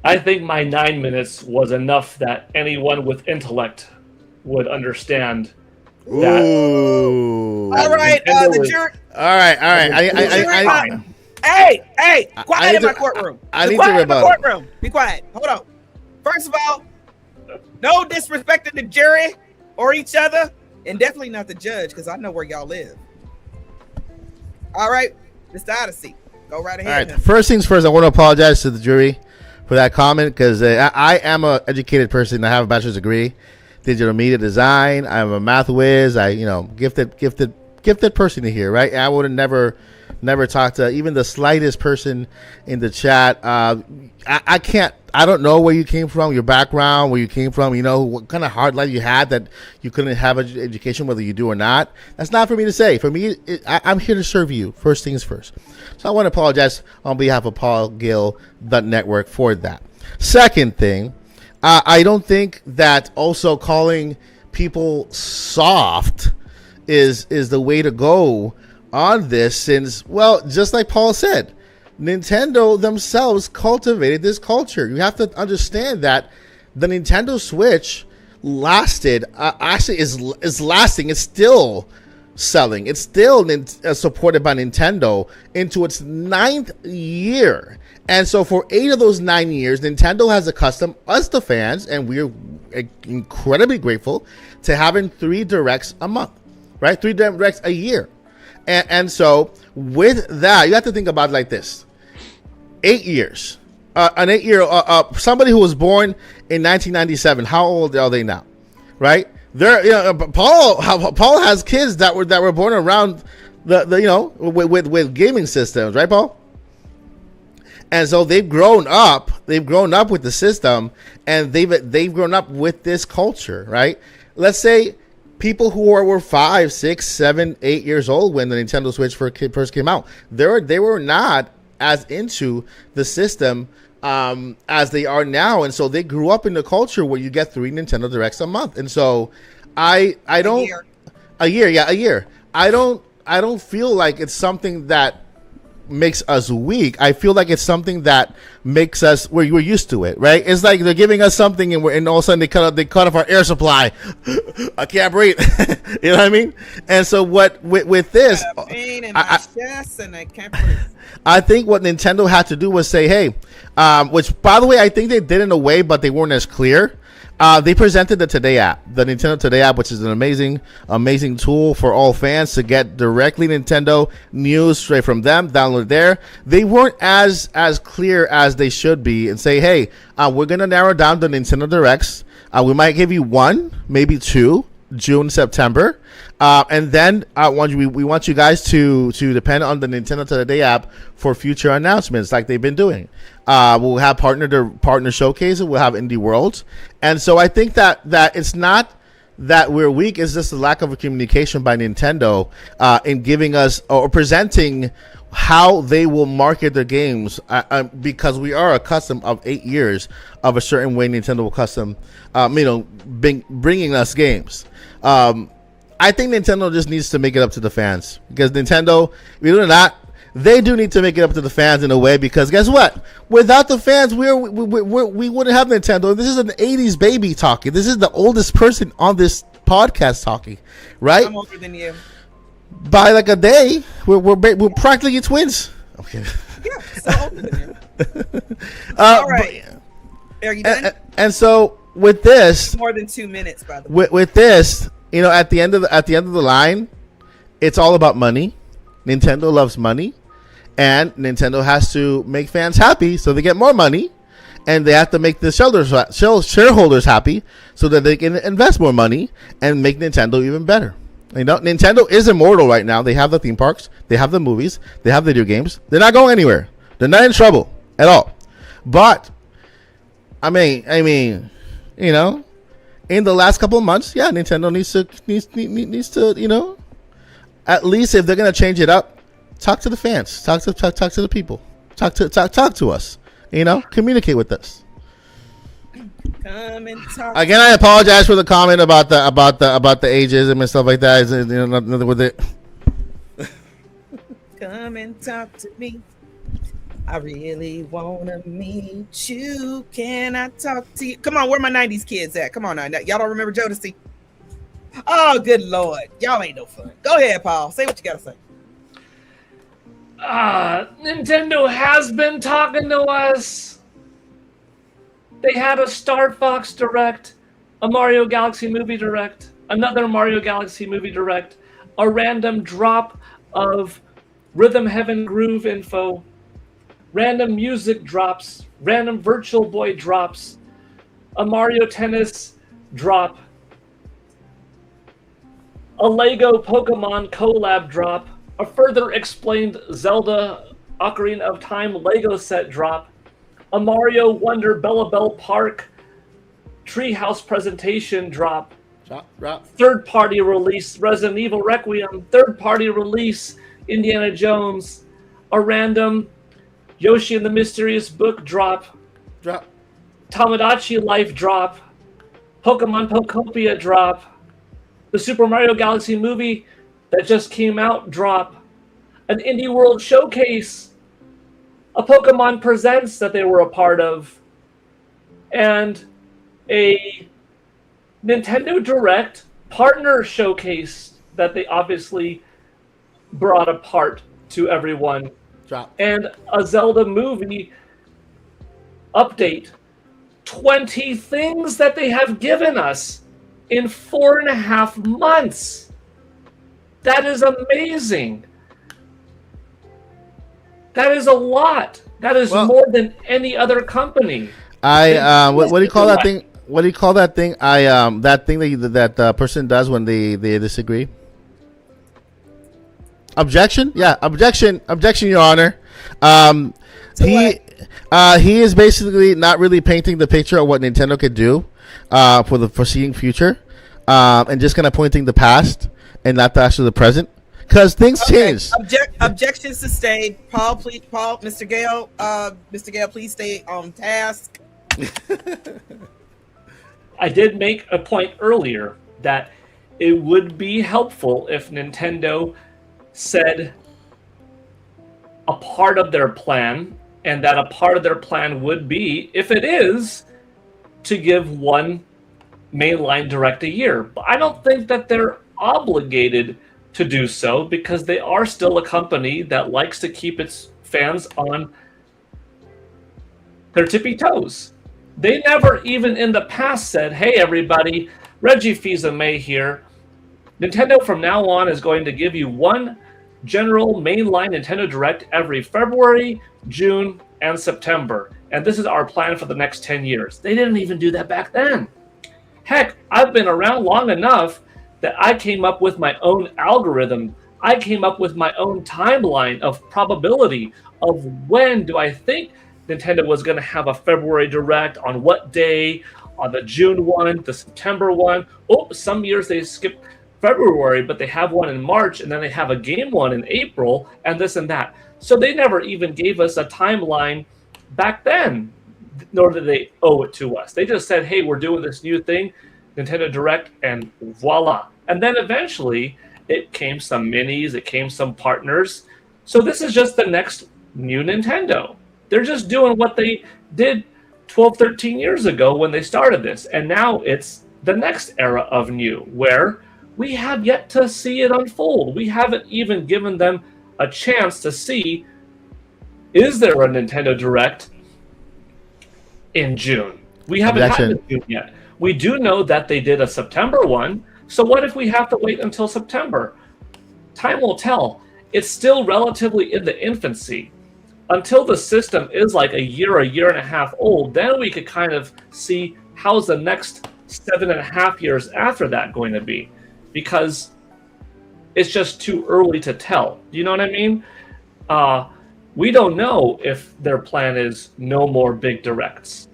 I think my 9 minutes was enough that anyone with intellect would understand that. Ooh. All right, the jury. All right. Hey, quiet in my courtroom. I need to rebuttal. Courtroom. Be quiet. Hold on. First of all, no disrespect to the jury or each other, and definitely not the judge, because I know where y'all live. All right, Mr. Odyssey, go right ahead. All right, first things first, I want to apologize to the jury for that comment, because I am an educated person. I have a bachelor's degree, digital media design. I'm a math whiz. Gifted person to hear, right? I would have never talked to even the slightest person in the chat. I don't know where you came from, your background, where you came from, what kind of hard life you had that you couldn't have an education, whether you do or not. That's not for me to say. For me, I'm here to serve you, first things first. So I want to apologize on behalf of Paul Gill, the network, for that. Second thing, I don't think that also calling people soft is the way to go on this, since, well, just like Paul said, Nintendo themselves cultivated this culture. You have to understand that the Nintendo Switch lasted, actually is lasting. It's still selling. It's still supported by Nintendo into its 9th year. And so for 8 of those 9 years, Nintendo has accustomed us, the fans, and we're incredibly grateful to having 3 directs a month, right? 3 directs a year. And so with that, you have to think about it like this. 8 years. An 8-year, somebody who was born in 1997, how old are they now? Right? Paul has kids that were born around with gaming systems, right, Paul? And so they've grown up with the system, and they've grown up with this culture, right? Let's say people who were 5, 6, 7, 8 years old when the Nintendo Switch first came out, they were not as into the system as they are now, and so they grew up in the culture where you get 3 Nintendo Directs a month. And so I don't a year. I don't feel like it's something that makes us weak. I feel like it's something that makes us, we're used to it, right? It's like they're giving us something and all of a sudden they cut off our air supply. I can't breathe. You know what I mean? And so with this, pain in my chest and I can't breathe. I think what Nintendo had to do was say, hey, which by the way, I think they did in a way, but they weren't as clear. They presented the Today app, the Nintendo Today app, which is an amazing tool for all fans to get directly Nintendo news straight from them, download there. They weren't as clear as they should be and say, hey, we're going to narrow down the Nintendo Directs. We might give you 1, maybe 2, June, September. And then we want you guys to depend on the Nintendo Today app for future announcements like they've been doing. We'll have partner showcases. We'll have Indie Worlds. And so I think that it's not that we're weak. It's just a lack of communication by Nintendo in giving us or presenting how they will market their games, because we are accustomed of 8 years of a certain way Nintendo will custom, bringing us games. I think Nintendo just needs to make it up to the fans, because Nintendo, believe it or not, they do need to make it up to the fans in a way, because guess what? Without the fans, we wouldn't have Nintendo. This is an 80s baby talking. This is the oldest person on this podcast talking, right? I'm older than you. By like a day. We're practically twins. Okay. Yeah, so older than you. All right. Are you done? And so with this, more than 2 minutes, by the way. With this, at the end of the line, it's all about money. Nintendo loves money, and Nintendo has to make fans happy so they get more money. and they have to make the shareholders happy so that they can invest more money and make Nintendo even better. You know, Nintendo is immortal right now. They have the theme parks, they have the movies, they have video games. They're not going anywhere. They're not in trouble at all. But I mean, you know, in the last couple of months, yeah, Nintendo needs to, you know, at least if they're gonna change it up, talk to the fans, talk to the people, talk to us. You know, communicate with us. Come and talk. Again, I apologize for the comment about the ageism and stuff like that. You know, nothing with it. Come and talk to me. I really wanna meet you. Can I talk to you? Come on, where my 90s kids at? Come on now. Y'all don't remember Jodeci? Oh, good Lord. Y'all ain't no fun. Go ahead, Paul. Say what you gotta say. Nintendo has been talking to us. They had a Star Fox Direct, a Mario Galaxy Movie Direct, another Mario Galaxy Movie Direct, a random drop of Rhythm Heaven Groove info, random music drops, random Virtual Boy drops, a Mario Tennis drop, a Lego Pokemon collab drop, a further explained Zelda Ocarina of Time Lego set drop, a Mario Wonder Bella Bell Park Treehouse presentation drop, third-party release Resident Evil Requiem, third-party release Indiana Jones, a random Yoshi and the Mysterious Book drop, Tamagotchi Life drop, Pokemon Pokopia drop, the Super Mario Galaxy movie that just came out drop, an Indie World Showcase, a Pokemon Presents that they were a part of, and a Nintendo Direct partner showcase that they obviously brought apart to everyone. Drop. And a Zelda movie update. 20 things that they have given us in 4.5 months. That is amazing. That is a lot. That is more than any other company. What do you call that thing? What do you call that thing? That thing that person does when they disagree. Objection? Yeah, objection, Your Honor. He is basically not really painting the picture of what Nintendo could do for the foreseeing future, and just kind of pointing the past and not actually the present. Because things change. Objections sustained. Paul, please, Mr. Gale, please stay on task. I did make a point earlier that it would be helpful if Nintendo said a part of their plan, and that a part of their plan would be, if it is, to give one mainline direct a year. But I don't think that they're obligated to do so, because they are still a company that likes to keep its fans on their tippy toes. They never even in the past said, hey everybody, Reggie Fils-Aimé here. Nintendo from now on is going to give you one general mainline Nintendo Direct every February, June, and September. And this is our plan for the next 10 years. They didn't even do that back then. Heck, I've been around long enough that I came up with my own algorithm. I came up with my own timeline of probability of when do I think Nintendo was going to have a February Direct, on what day, on the June one, the September one. Oh, some years they skip February, but they have one in March, and then they have a game one in April, and this and that. So they never even gave us a timeline back then, nor did they owe it to us. They just said, hey, we're doing this new thing, Nintendo Direct, and voila. And then eventually it came some minis, it came some partners. So this is just the next new Nintendo. They're just doing what they did 12, 13 years ago when they started this. And now it's the next era of new, where we have yet to see it unfold. We haven't even given them a chance to see, is there a Nintendo Direct in June? We haven't gotten to June yet. We do know that they did a September one. So what if we have to wait until September? Time will tell. It's still relatively in the infancy. until the system is like a year and a half old, then we could kind of see how's the next 7.5 years after that going to be, because it's just too early to tell. You know what I mean? We don't know if their plan is no more big directs.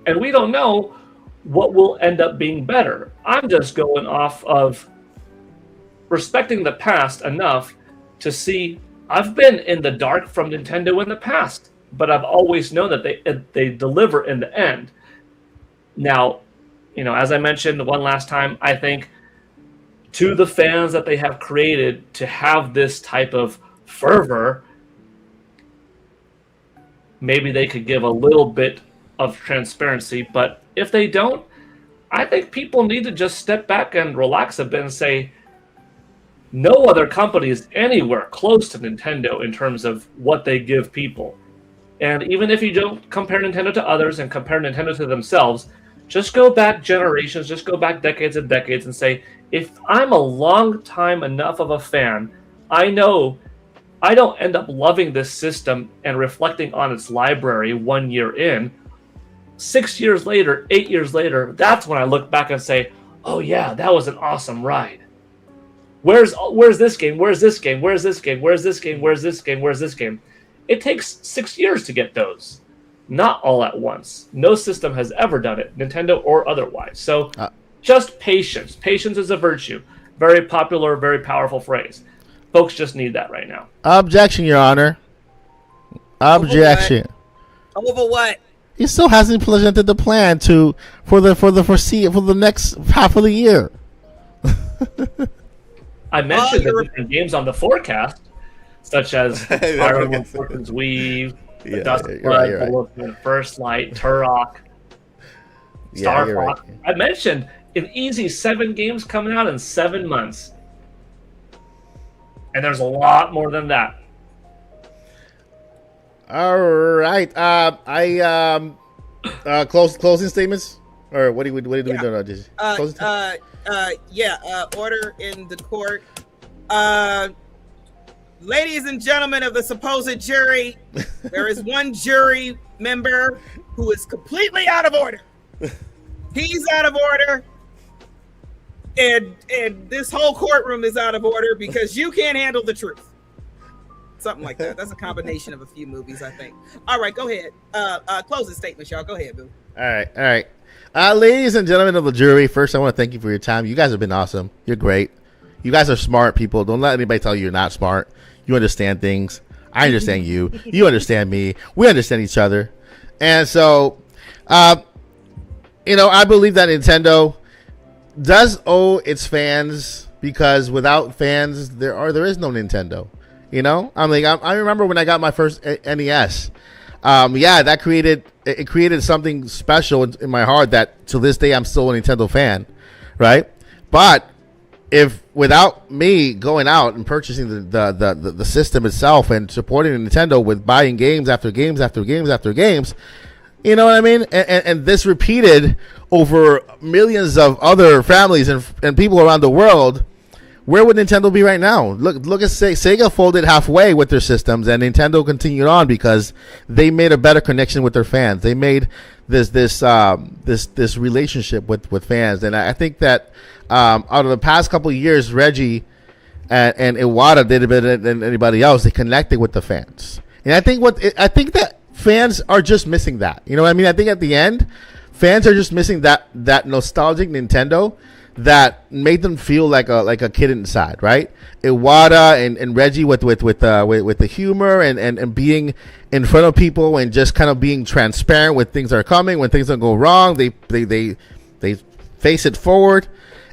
And we don't know what will end up being better. I'm just going off of respecting the past enough to see I've been in the dark from Nintendo in the past, but I've always known that they deliver in the end. Now, as I mentioned one last time, I think to the fans that they have created to have this type of fervor, maybe they could give a little bit of transparency. But if they don't, I think people need to just step back and relax a bit and say, no other company is anywhere close to Nintendo in terms of what they give people. And even if you don't compare Nintendo to others and compare Nintendo to themselves, just go back generations, just go back decades and decades and say, if I'm a long time enough of a fan, I know I don't end up loving this system and reflecting on its library 1 year in. 6 years later, 8 years later, that's when I look back and say, oh yeah, that was an awesome ride. Where's this game? Where's this game? Where's this game? Where's this game? Where's this game? Where's this game? It takes 6 years to get those. Not all at once. No system has ever done it, Nintendo or otherwise. So just patience. Patience is a virtue. Very popular, very powerful phrase. Folks just need that right now. Objection, Your Honor. Objection. Over what? He still hasn't presented the plan for the next half of the year. I mentioned the different games on the forecast, such as Fire Emblem Fortune's Weave, the Dusk Blood, the First Light, Turok, Star Fox. Right. I mentioned an easy 7 games coming out in 7 months. And there's a lot more than that. All right. Closing statements, or what do we do now? Order in the court. Ladies and gentlemen of the supposed jury, there is one jury member who is completely out of order. He's out of order. And this whole courtroom is out of order because you can't handle the truth. Something like that. That's a combination of a few movies, I think. All right, go ahead. Closing statements, y'all. Go ahead, boo. All right. Ladies and gentlemen of the jury, first I want to thank you for your time. You guys have been awesome. You're great. You guys are smart people. Don't let anybody tell you you're not smart. You understand things. I understand you. You understand me. We understand each other. And so, I believe that Nintendo does owe its fans, because without fans, there is no Nintendo. I remember when I got my first NES. That created something special in my heart that to this day I'm still a Nintendo fan, right? But if without me going out and purchasing the system itself and supporting Nintendo with buying games after games after games after games, you know what I mean? And this repeated over millions of other families and people around the world, where would Nintendo be right now? Look at Sega folded halfway with their systems, and Nintendo continued on because they made a better connection with their fans. They made this relationship with fans, and I think that out of the past couple of years, Reggie and Iwata did it better than anybody else. They connected with the fans, and I think that fans are just missing that. You know what I mean? I think at the end, fans are just missing that nostalgic Nintendo that made them feel like a kid inside, right? Iwata and Reggie with the humor and being in front of people and just kind of being transparent when things are coming, when things don't go wrong, they face it forward.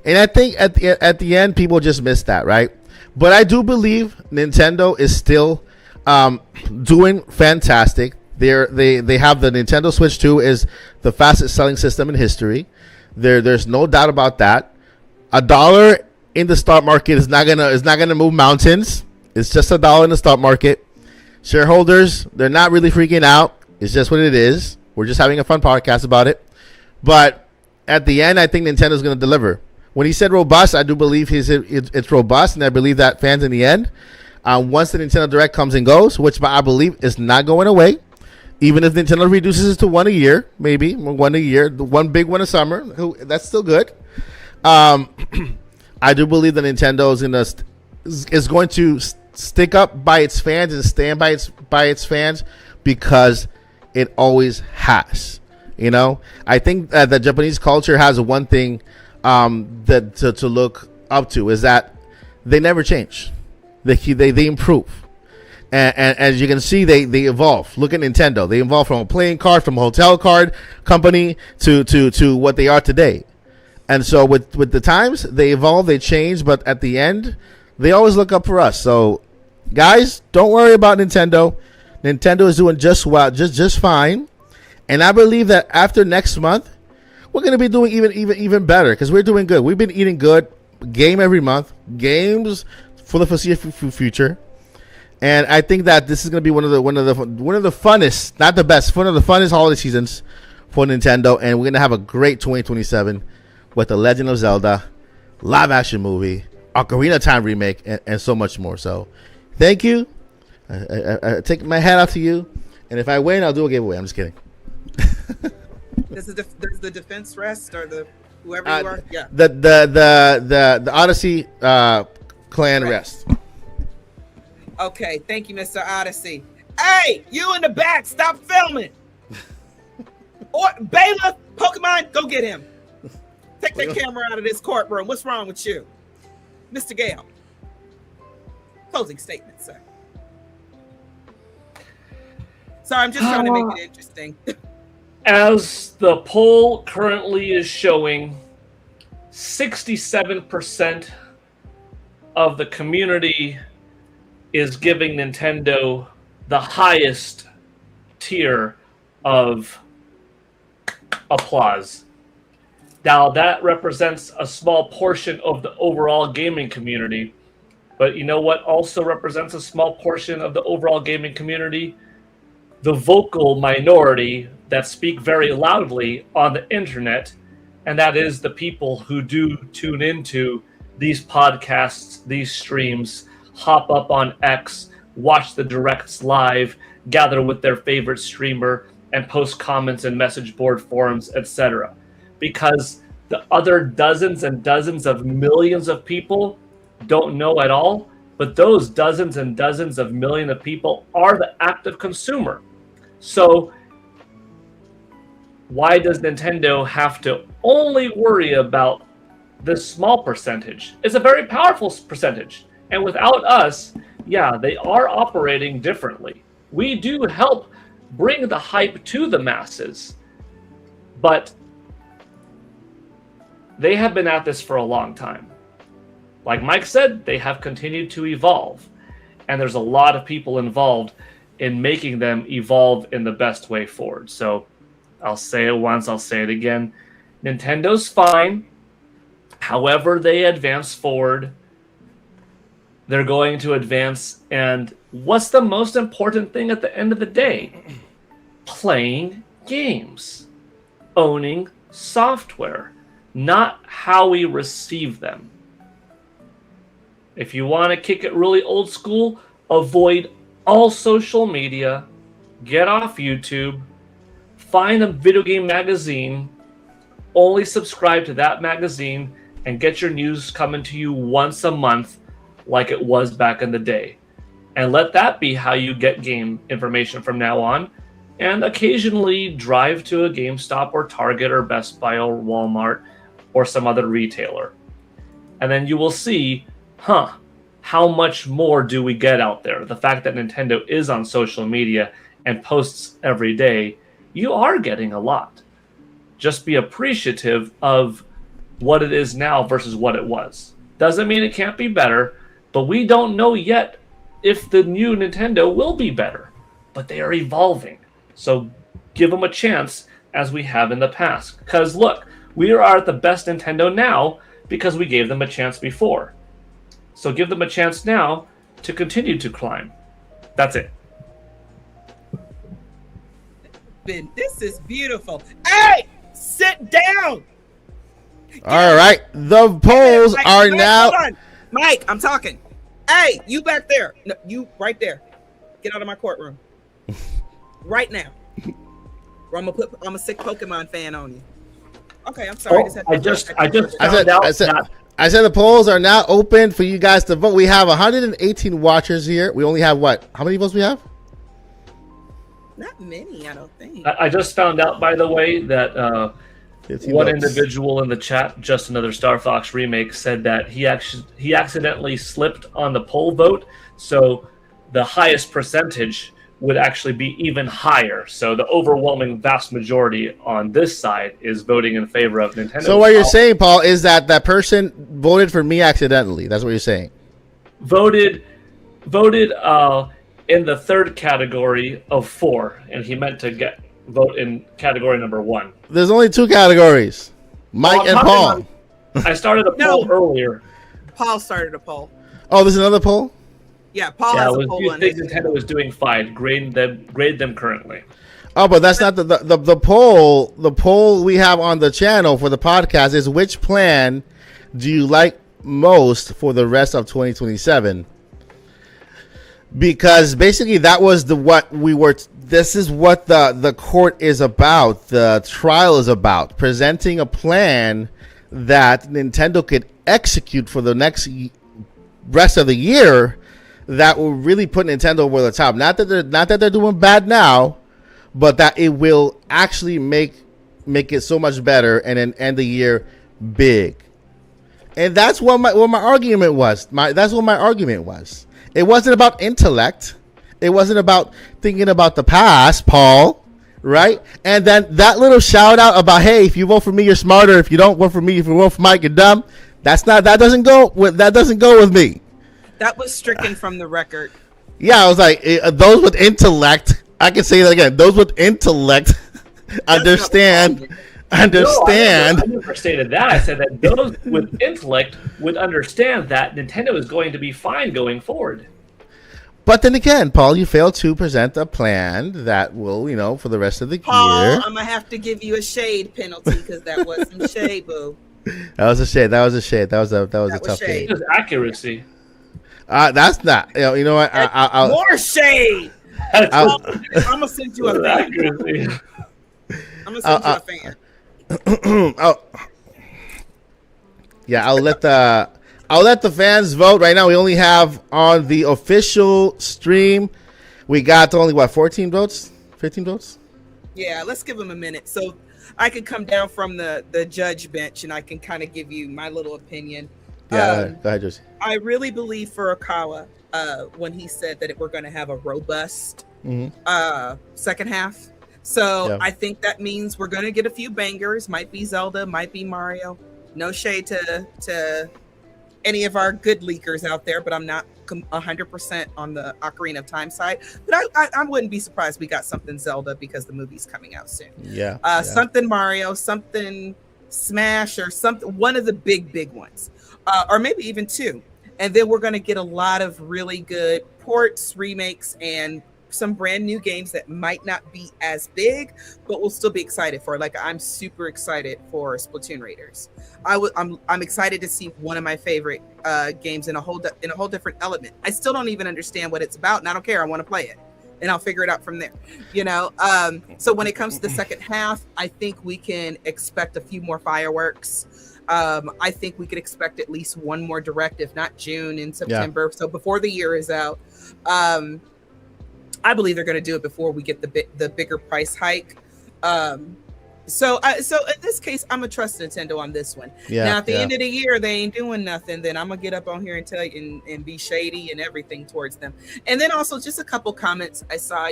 And I think at the end, people just miss that, right? But I do believe Nintendo is still doing fantastic. They have the Nintendo Switch 2 is the fastest selling system in history. There's no doubt about that. $1 in the stock market is not gonna move mountains. It's just $1 in the stock market. Shareholders, they're not really freaking out. It's just what it is. We're just having a fun podcast about it. But at the end, I think Nintendo's gonna deliver. When he said robust, I do believe it's robust, and I believe that fans in the end once the Nintendo Direct comes and goes, which I believe is not going away. Even if Nintendo reduces it to one a year, maybe one a year, one big one a summer, that's still good. I do believe that Nintendo is going to stick up by its fans and stand by its fans because it always has. You know, I think that the Japanese culture has one thing that to look up to is that they never change. They improve. And as you can see, they evolve. Look at Nintendo. They evolved from a playing card, from a hotel card company to what they are today. And so with the times, they evolve, they change, but at the end, they always look up for us. So, guys, don't worry about Nintendo. Nintendo is doing just well, just fine. And I believe that after next month, we're going to be doing even better because we're doing good. We've been eating good, game every month, games for the foreseeable future. And I think that this is going to be one of the funnest, not the best, one of the funnest holiday seasons for Nintendo. And we're going to have a great 2027 with The Legend of Zelda, live action movie, Ocarina of Time remake, and so much more. So thank you. I take my hat off to you. And if I win, I'll do a giveaway. I'm just kidding. Does the defense rest or the whoever you are? Yeah. The Odyssey clan rest. Okay, thank you, Mr. Odyssey. Hey, you in the back, stop filming. Or Bailiff, Pokemon, go get him. Take that camera out of this courtroom. What's wrong with you? Mr. Gale. Closing statement, sir. Sorry, I'm just trying to make it interesting. As the poll currently is showing, 67% of the community is giving Nintendo the highest tier of applause. Now, that represents a small portion of the overall gaming community. But you know what also represents a small portion of the overall gaming community? The vocal minority that speak very loudly on the internet, and that is the people who do tune into these podcasts, these streams, hop up on X, watch the directs live, gather with their favorite streamer, and post comments in message board forums, etc. Because the other dozens and dozens of millions of people don't know at all, but those dozens and dozens of millions of people are the active consumer. So why does Nintendo have to only worry about this small percentage? It's a very powerful percentage. And without us, yeah, they are operating differently. We do help bring the hype to the masses. But they have been at this for a long time. Like Mike said, they have continued to evolve. And there's a lot of people involved in making them evolve in the best way forward. So I'll say it once, I'll say it again. Nintendo's fine. However they advance forward, they're going to advance. And what's the most important thing at the end of the day? Playing games. Owning software. Not how we receive them. If you want to kick it really old school, avoid all social media, get off YouTube, find a video game magazine, only subscribe to that magazine, and get your news coming to you once a month like it was back in the day. And let that be how you get game information from now on. And occasionally drive to a GameStop or Target or Best Buy or Walmart or some other retailer. And then you will see, how much more do we get out there? The fact that Nintendo is on social media and posts every day, you are getting a lot. Just be appreciative of what it is now versus what it was. Doesn't mean it can't be better, but we don't know yet if the new Nintendo will be better. But they are evolving. So give them a chance as we have in the past. Because look, we are at the best Nintendo now because we gave them a chance before. So give them a chance now to continue to climb. That's it. This is beautiful. Hey, sit down. All right. The polls are now. Hold on. Mike, I'm talking. Hey, you back there? No, you right there. Get out of my courtroom right now. Or I'm a sick Pokemon fan on you. Okay, I'm sorry. I said the polls are now open for you guys to vote. We have 118 watchers here. We only have what? How many votes we have? Not many, I don't think. I just found out, by the way, that one individual in the chat, just another Star Fox remake, said that he accidentally slipped on the poll vote, so the highest percentage would actually be even higher. So the overwhelming vast majority on this side is voting in favor of Nintendo. So what you're saying, Paul, is that person voted for me accidentally. That's what you're saying. Voted in the third category of 4, and he meant to vote in category number 1. There's only 2 categories, Mike and Paul. I started a poll earlier. Paul started a poll. Oh, there's another poll? Yeah, Paul has a poll. You think Nintendo was doing fine? Grade them currently. Oh, but that's not the poll. The poll we have on the channel for the podcast is which plan do you like most for the rest of 2027? Because basically that was this is what the court is about. The trial is about presenting a plan that Nintendo could execute for the next rest of the year that will really put Nintendo over the top. Not that they're doing bad now, but that it will actually make it so much better and then end the year big. And that's what my argument was. That's what my argument was. It wasn't about intellect. It wasn't about thinking about the past, Paul, right? And then that little shout out about, hey, if you vote for me, you're smarter. If you don't vote for me, if you vote for Mike, you're dumb. That doesn't go with me. That was stricken from the record. Yeah, I was like, those with intellect. I can say that again. Those with intellect understand. No, I never stated that. I said that those with intellect would understand that Nintendo is going to be fine going forward. But then again, Paul, you failed to present a plan that will, for the rest of the year. I'm going to have to give you a shade penalty because that was some shade, boo. That was a shade. That was a tough shade. game. It was accuracy. That's not. You know what? I'll more shade. I'm going to send you a fan. I'm going to send you a fan. Yeah, I'll let the fans vote. Right now we only have on the official stream, we got only 14 votes, 15 votes. Yeah, let's give them a minute so I could come down from the judge bench and I can kind of give you my little opinion. Yeah, go ahead, Joycie. I really believe Furukawa when he said that we're going to have a robust second half. So yeah. I think that means we're going to get a few bangers. Might be Zelda, might be Mario. No shade to any of our good leakers out there, but I'm not 100% on the Ocarina of Time side. But I wouldn't be surprised we got something Zelda because the movie's coming out soon. Yeah. Something Mario, something Smash, or something. One of the big ones, or maybe even 2. And then we're going to get a lot of really good ports, remakes, and some brand new games that might not be as big, but we'll still be excited for. Like, I'm super excited for Splatoon Raiders. I'm excited to see one of my favorite games in a whole different element. I still don't even understand what it's about, and I don't care. I want to play it, and I'll figure it out from there. So when it comes to the second half, I think we can expect a few more fireworks. I think we could expect at least one more direct, if not June and September. Yeah. So before the year is out. I believe they're going to do it before we get the bigger price hike. So in this case, I'm gonna trust Nintendo on this one. Yeah, now at the end of the year, they ain't doing nothing. Then I'm gonna get up on here and tell you and be shady and everything towards them. And then also just a couple comments I saw.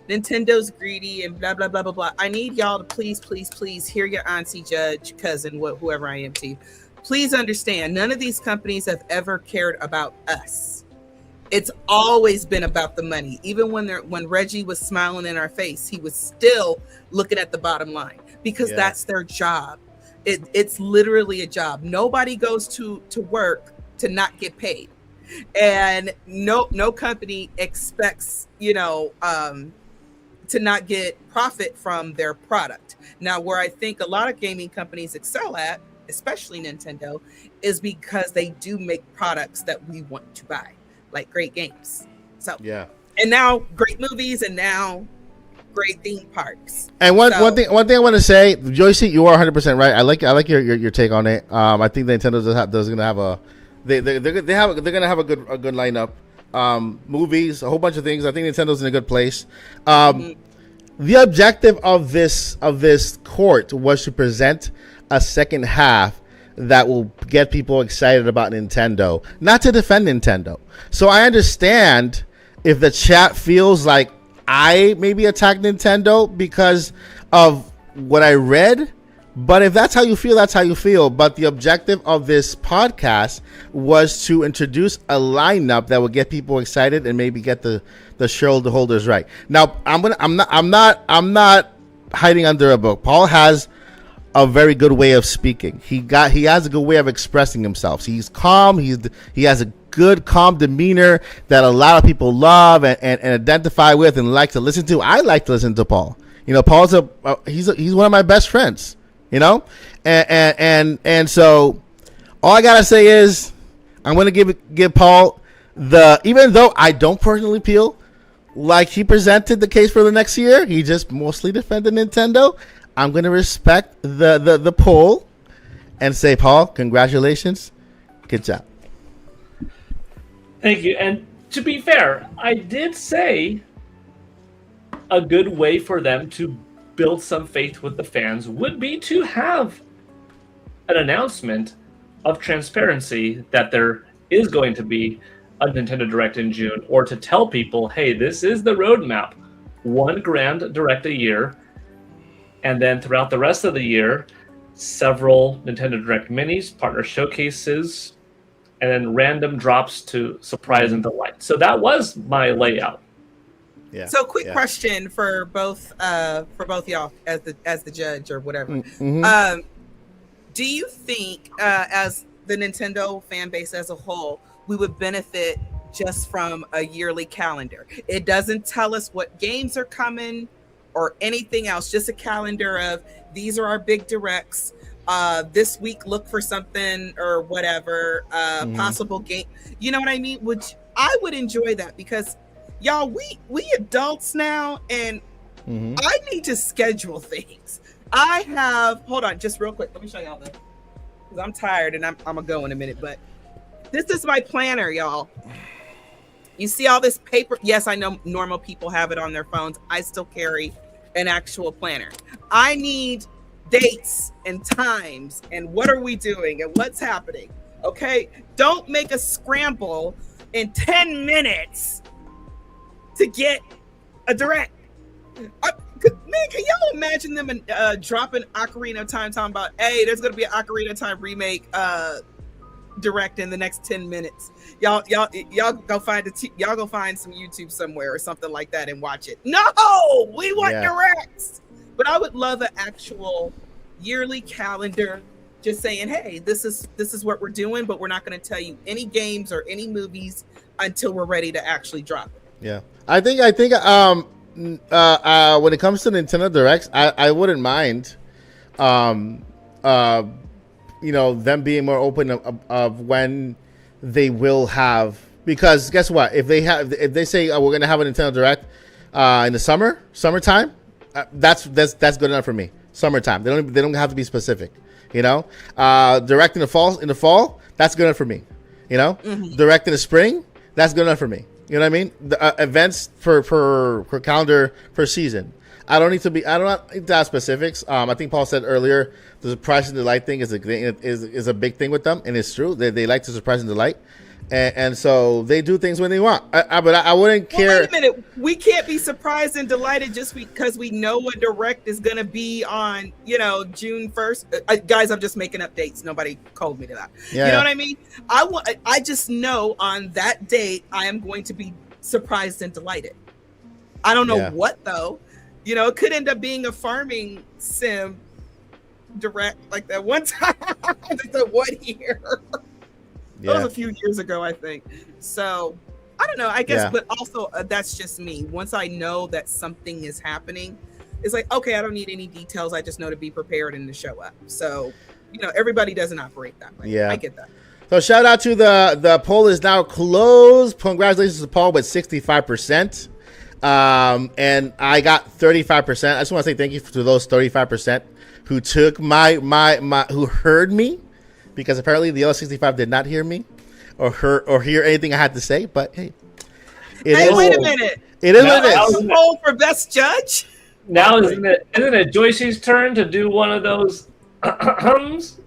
Nintendo's greedy and blah blah blah blah blah. I need y'all to please hear your auntie, judge, cousin, whoever I am to you. Please understand, none of these companies have ever cared about us. It's always been about the money. Even when Reggie was smiling in our face, he was still looking at the bottom line because that's their job. It's literally a job. Nobody goes to work to not get paid, and no company expects to not get profit from their product. Now, where I think a lot of gaming companies excel at, especially Nintendo, is because they do make products that we want to buy. like great games. So yeah, and now great movies, and now great theme parks. And one thing I want to say, Joycie, you are 100% right. I like your take on it. I think the Nintendo does gonna have a they're gonna have a good lineup. Movies, a whole bunch of things. I think Nintendo's in a good place. The objective of this court was to present a second half that will get people excited about Nintendo, not to defend Nintendo. So I understand if the chat feels like I maybe attacked Nintendo because of what I read. But if that's how you feel, that's how you feel. But the objective of this podcast was to introduce a lineup that would get people excited and maybe get the shareholders right. Now, I'm not hiding under a book. Paul has a very good way of speaking. He has a good way of expressing himself. He's calm. He has a good, calm demeanor that a lot of people love and identify with and like to listen to. I like to listen to Paul. You know, Paul's he's one of my best friends. You know, and so all I gotta say is I'm gonna give Paul even though I don't personally feel like he presented the case for the next year, he just mostly defended Nintendo. I'm gonna respect the poll and say, Paul, congratulations, good job. Thank you. And to be fair, I did say a good way for them to build some faith with the fans would be to have an announcement of transparency that there is going to be a Nintendo Direct in June, or to tell people, hey, this is the roadmap. One grand Direct a year, and then throughout the rest of the year, several Nintendo Direct minis, partner showcases, and then random drops to surprise and delight. So that was my layout. Yeah. So, quick question for both y'all as the judge or whatever. Mm-hmm. Do you think, as the Nintendo fan base as a whole, we would benefit just from a yearly calendar? It doesn't tell us what games are coming or anything else. Just a calendar of these are our big directs. This week, look for something or whatever. Possible game. You know what I mean? I would enjoy that because. Y'all, we adults now, and I need to schedule things. Hold on, just real quick. Let me show y'all this. Because I'm tired, and I'm going to go in a minute. But this is my planner, y'all. You see all this paper? Yes, I know normal people have it on their phones. I still carry an actual planner. I need dates and times, and what are we doing, and what's happening. Okay? Don't make us scramble in 10 minutes to get a direct. Man, can y'all imagine them dropping Ocarina of Time, talking about, hey, there's gonna be an Ocarina of Time remake direct in the next 10 minutes. Y'all go find some YouTube somewhere or something like that and watch it. No, we want directs. But I would love an actual yearly calendar, just saying, hey, this is what we're doing, but we're not going to tell you any games or any movies until we're ready to actually drop it. Yeah, I think when it comes to Nintendo Directs, I wouldn't mind, them being more open of when they will have, because guess what? If they say we're gonna have a Nintendo Direct in the summertime, that's good enough for me. Summertime, they don't have to be specific. Direct in the fall, that's good enough for me. Direct in the spring, that's good enough for me. You know what I mean? The events per calendar per season. I don't need to have specifics. I think Paul said earlier the surprise and delight thing is a big thing with them, and it's true. They like to surprise and delight, and so they do things when they want. But I wouldn't care. Wait a minute, we can't be surprised and delighted just because we know what direct is going to be on, June 1st. Guys, I'm just making up dates. Nobody called me to that. Yeah. You know what I mean? I just know on that date I am going to be surprised and delighted. I don't know what though. It could end up being a farming sim direct like that one time. That 1 year. That was a few years ago, I think. So, I don't know, I guess, but also that's just me. Once I know that something is happening, it's like, okay, I don't need any details. I just know to be prepared and to show up. So, everybody doesn't operate that way. Yeah. I get that. So shout out to the poll is now closed. Congratulations to Paul with 65%. And I got 35%. I just want to say thank you to those 35% who took my who heard me, because apparently the other 65 did not hear me or hear anything I had to say. But hey, wait a minute. It is what it is. Poll for best judge. Now isn't it Joycie's turn to do one of those hums?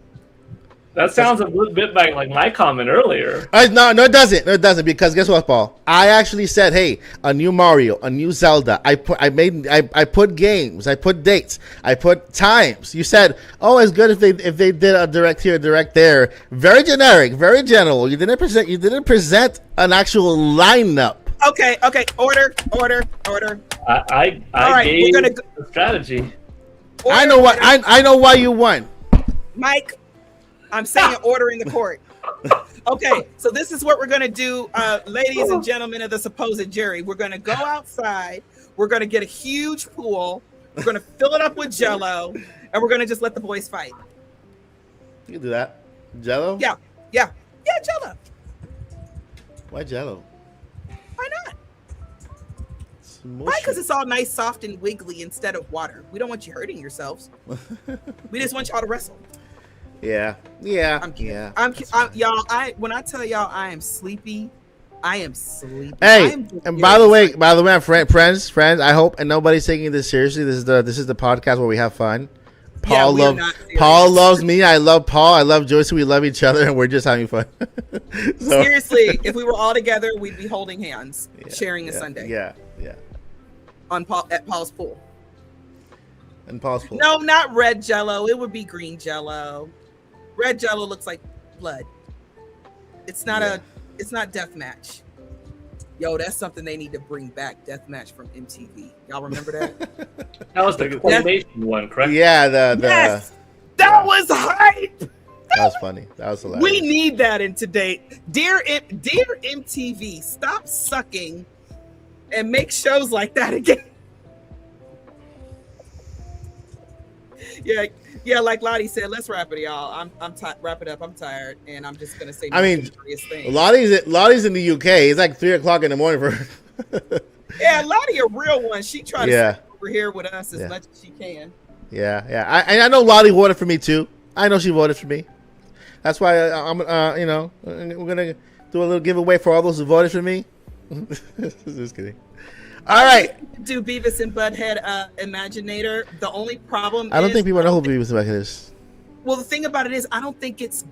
That sounds a little bit like my comment earlier. No, it doesn't. No, it doesn't, because guess what, Paul? I actually said, hey, a new Mario, a new Zelda. I put games, I put dates, I put times. You said, oh, it's good if they did a direct here, direct there. Very generic, very general. You didn't present an actual lineup. Okay. Order. I right, gave we're gonna the strategy. Order, I know why you won. Mike, I'm saying order in the court. Okay, so this is what we're gonna do, ladies and gentlemen of the supposed jury. We're gonna go outside. We're gonna get a huge pool. We're gonna fill it up with Jello, and we're gonna just let the boys fight. You can do that. Jello? Yeah, Jello. Why Jello? Why not? Why? Because it's all nice, soft, and wiggly instead of water. We don't want you hurting yourselves. We just want y'all to wrestle. Yeah. I'm y'all. When I tell y'all I am sleepy, I am sleepy. Hey, and by the way, friends, I hope, and nobody's taking this seriously. This is the podcast where we have fun. Paul loves me. I love Paul. I love Joyce. We love each other, and we're just having fun. Seriously, if we were all together, we'd be holding hands, sharing a Sunday. Yeah. At Paul's pool. And Paul's pool. No, not red Jello. It would be green Jello. Red Jello looks like blood. It's not It's not deathmatch. Yo, that's something they need to bring back. Deathmatch from MTV. Y'all remember that? That was the claymation one, correct? Yeah, yes, that was hype. That was funny. That was hilarious. We need that in today. Dear MTV, stop sucking and make shows like that again. Yeah, like Lottie said, let's wrap it, y'all. Wrap it up. I'm tired, and I'm just gonna say. Lottie's in the UK. It's like 3:00 in the morning for her. Yeah, Lottie, a real one. She tried to sit over here with us as much as she can. Yeah. I know Lottie voted for me too. I know she voted for me. That's why I'm. We're gonna do a little giveaway for all those who voted for me. Just kidding. All right. Do Beavis and Butthead Imaginator. The only problem I don't think people know who Beavis and Butthead is. Well, the thing about it is, I don't think it's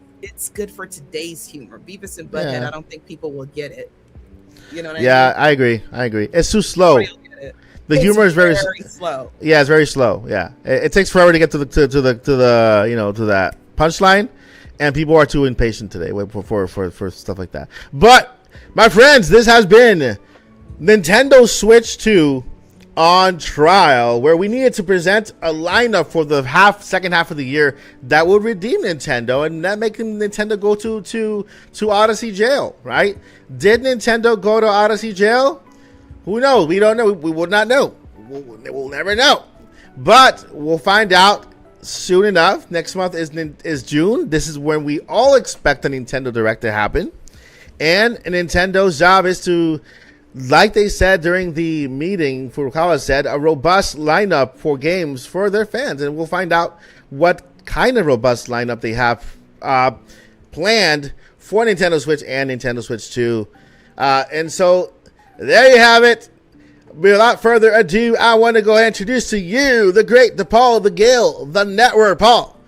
good for today's humor. Beavis and Butthead, I don't think people will get it. You know what I mean? Yeah, I agree. It's too slow. The humor is very slow. Yeah, it's very slow. Yeah, it takes forever to get to that punchline, and people are too impatient today for stuff like that. But my friends, this has been Nintendo Switch 2 on trial, where we needed to present a lineup for the second half of the year that would redeem Nintendo and not make Nintendo go to Odyssey jail, right? Did Nintendo go to Odyssey jail? Who knows? We don't know. We will not know. We'll never know. But we'll find out soon enough. Next month is June. This is when we all expect a Nintendo Direct to happen. And Nintendo's job is to, like they said during the meeting, Furukawa said, a robust lineup for games for their fans. And we'll find out what kind of robust lineup they have planned for Nintendo Switch and Nintendo Switch 2. And so there you have it. Without further ado, I want to go ahead and introduce to you the great, the Paul, the Gil, the network. Paul,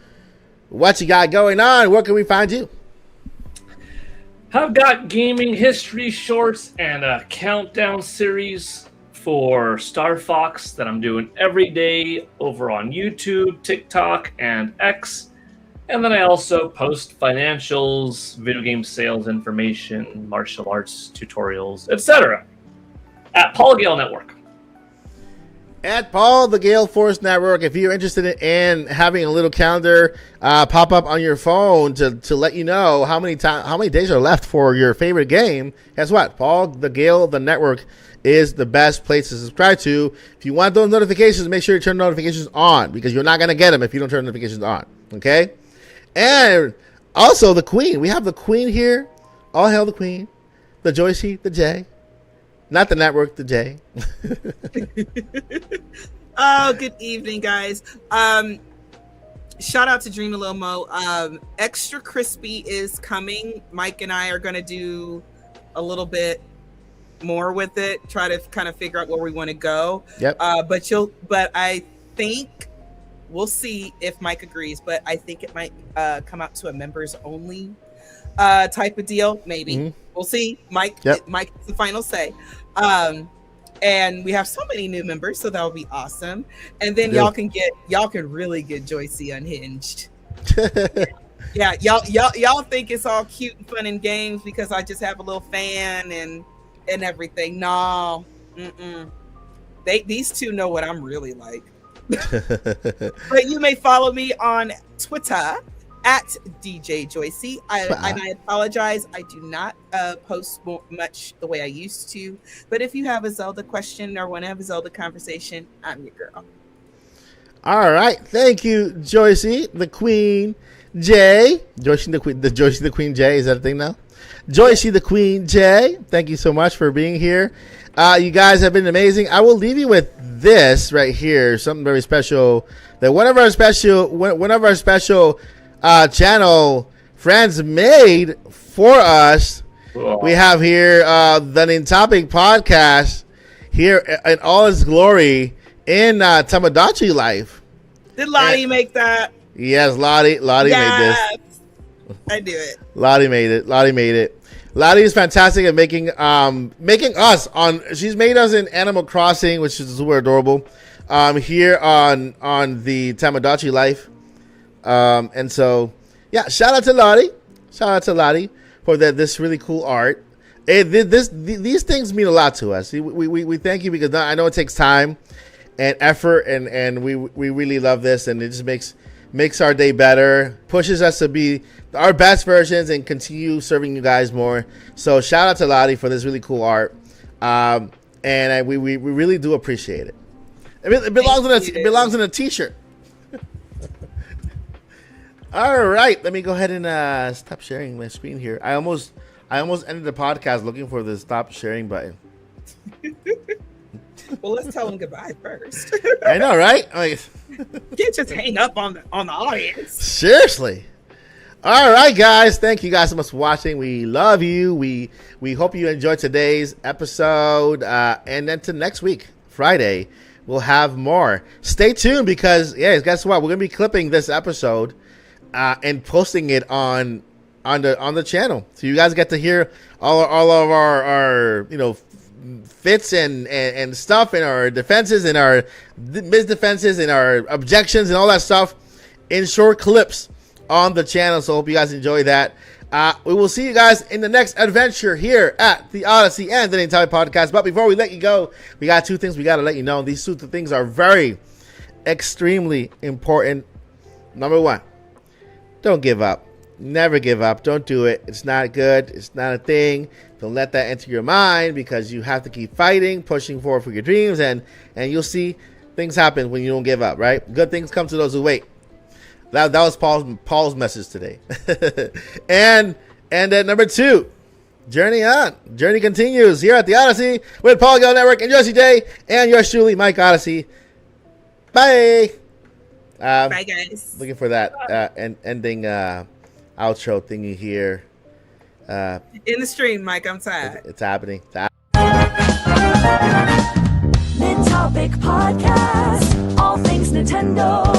what you got going on? Where can we find you? I've got gaming history shorts and a countdown series for Star Fox that I'm doing every day over on YouTube, TikTok, and X. And then I also post financials, video game sales information, martial arts tutorials, etc. at Paul Gale Network. At Paul the Gale Force Network. If you're interested in having a little calendar pop up on your phone to let you know how many days are left for your favorite game, guess what? Paul the Gale the Network is the best place to subscribe to. If you want those notifications, make sure you turn notifications on, because you're not going to get them if you don't turn notifications on. Okay? And Also, the Queen. We have the Queen here. All hail the Queen. The Joycie, the J. Not the network, the J. Oh, good evening, guys. Shout out to Dream a Little Mo. Extra Crispy is coming. Mike and I are going to do a little bit more with it, try to kind of figure out where we want to go. Yep. But I think we'll see if Mike agrees, but I think it might come out to a members only type of deal. Maybe. Mm-hmm. We'll see. Mike has the final say. And we have so many new members, so that'll be awesome. And then y'all can really get Joycie unhinged. Yeah, y'all think it's all cute and fun and games because I just have a little fan and everything. No, these two know what I'm really like. But you may follow me on Twitter at DJ Joycie. I apologize. I do not post much the way I used to. But if you have a Zelda question or want to have a Zelda conversation, I'm your girl. All right. Thank you, Joycie, the Queen J. Joycie the Queen J. Is that a thing now? Joycie the Queen J. Thank you so much for being here. You guys have been amazing. I will leave you with this right here. Something very special that one of our special channel friends made for us. We have here the Nintopic podcast here in all its glory in Tamagotchi life. Did Lottie make that? Yes, Lottie made this. I do it. Lottie made it. Lottie is fantastic at making us on. She's made us in Animal Crossing, which is super adorable. Here on the Tamagotchi life. And so, yeah, shout out to Lottie for this really cool art. These things mean a lot to us. We thank you because I know it takes time and effort, and we really love this, and it just makes our day better, pushes us to be our best versions and continue serving you guys more. So shout out to Lottie for this really cool art, and we really do appreciate it. It belongs in a t-shirt. All right, let me go ahead and stop sharing my screen here. I almost ended the podcast looking for the stop sharing button. Well, let's tell them goodbye first. I know, right? Can't just hang up on the audience. Seriously. All right, guys. Thank you guys so much for watching. We love you. We hope you enjoyed today's episode. And then to next week, Friday, we'll have more. Stay tuned because, guess what? We're gonna be clipping this episode and posting it on the channel, so you guys get to hear all of our fits and stuff, and our defenses and our misdefenses and our objections and all that stuff in short clips on the channel. So hope you guys enjoy that. We will see you guys in the next adventure here at the Odyssey and the Nintopic podcast. But before we let you go, we got two things we got to let you know. These two things are very extremely important. Number one, don't give up. Never give up. Don't do it. It's not good. It's not a thing. Don't let that enter your mind, because you have to keep fighting, pushing forward for your dreams, and you'll see things happen when you don't give up, right? Good things come to those who wait. That was Paul's message today. and then number two, journey on. Journey continues here at the Odyssey with Paul Gale Network and Joycie J and yours truly, Mike Odyssey. Bye. Bye, guys. Looking for that ending outro thingy here. In the stream, Mike. I'm tired. It's happening. Nintopic Podcast, all things Nintendo.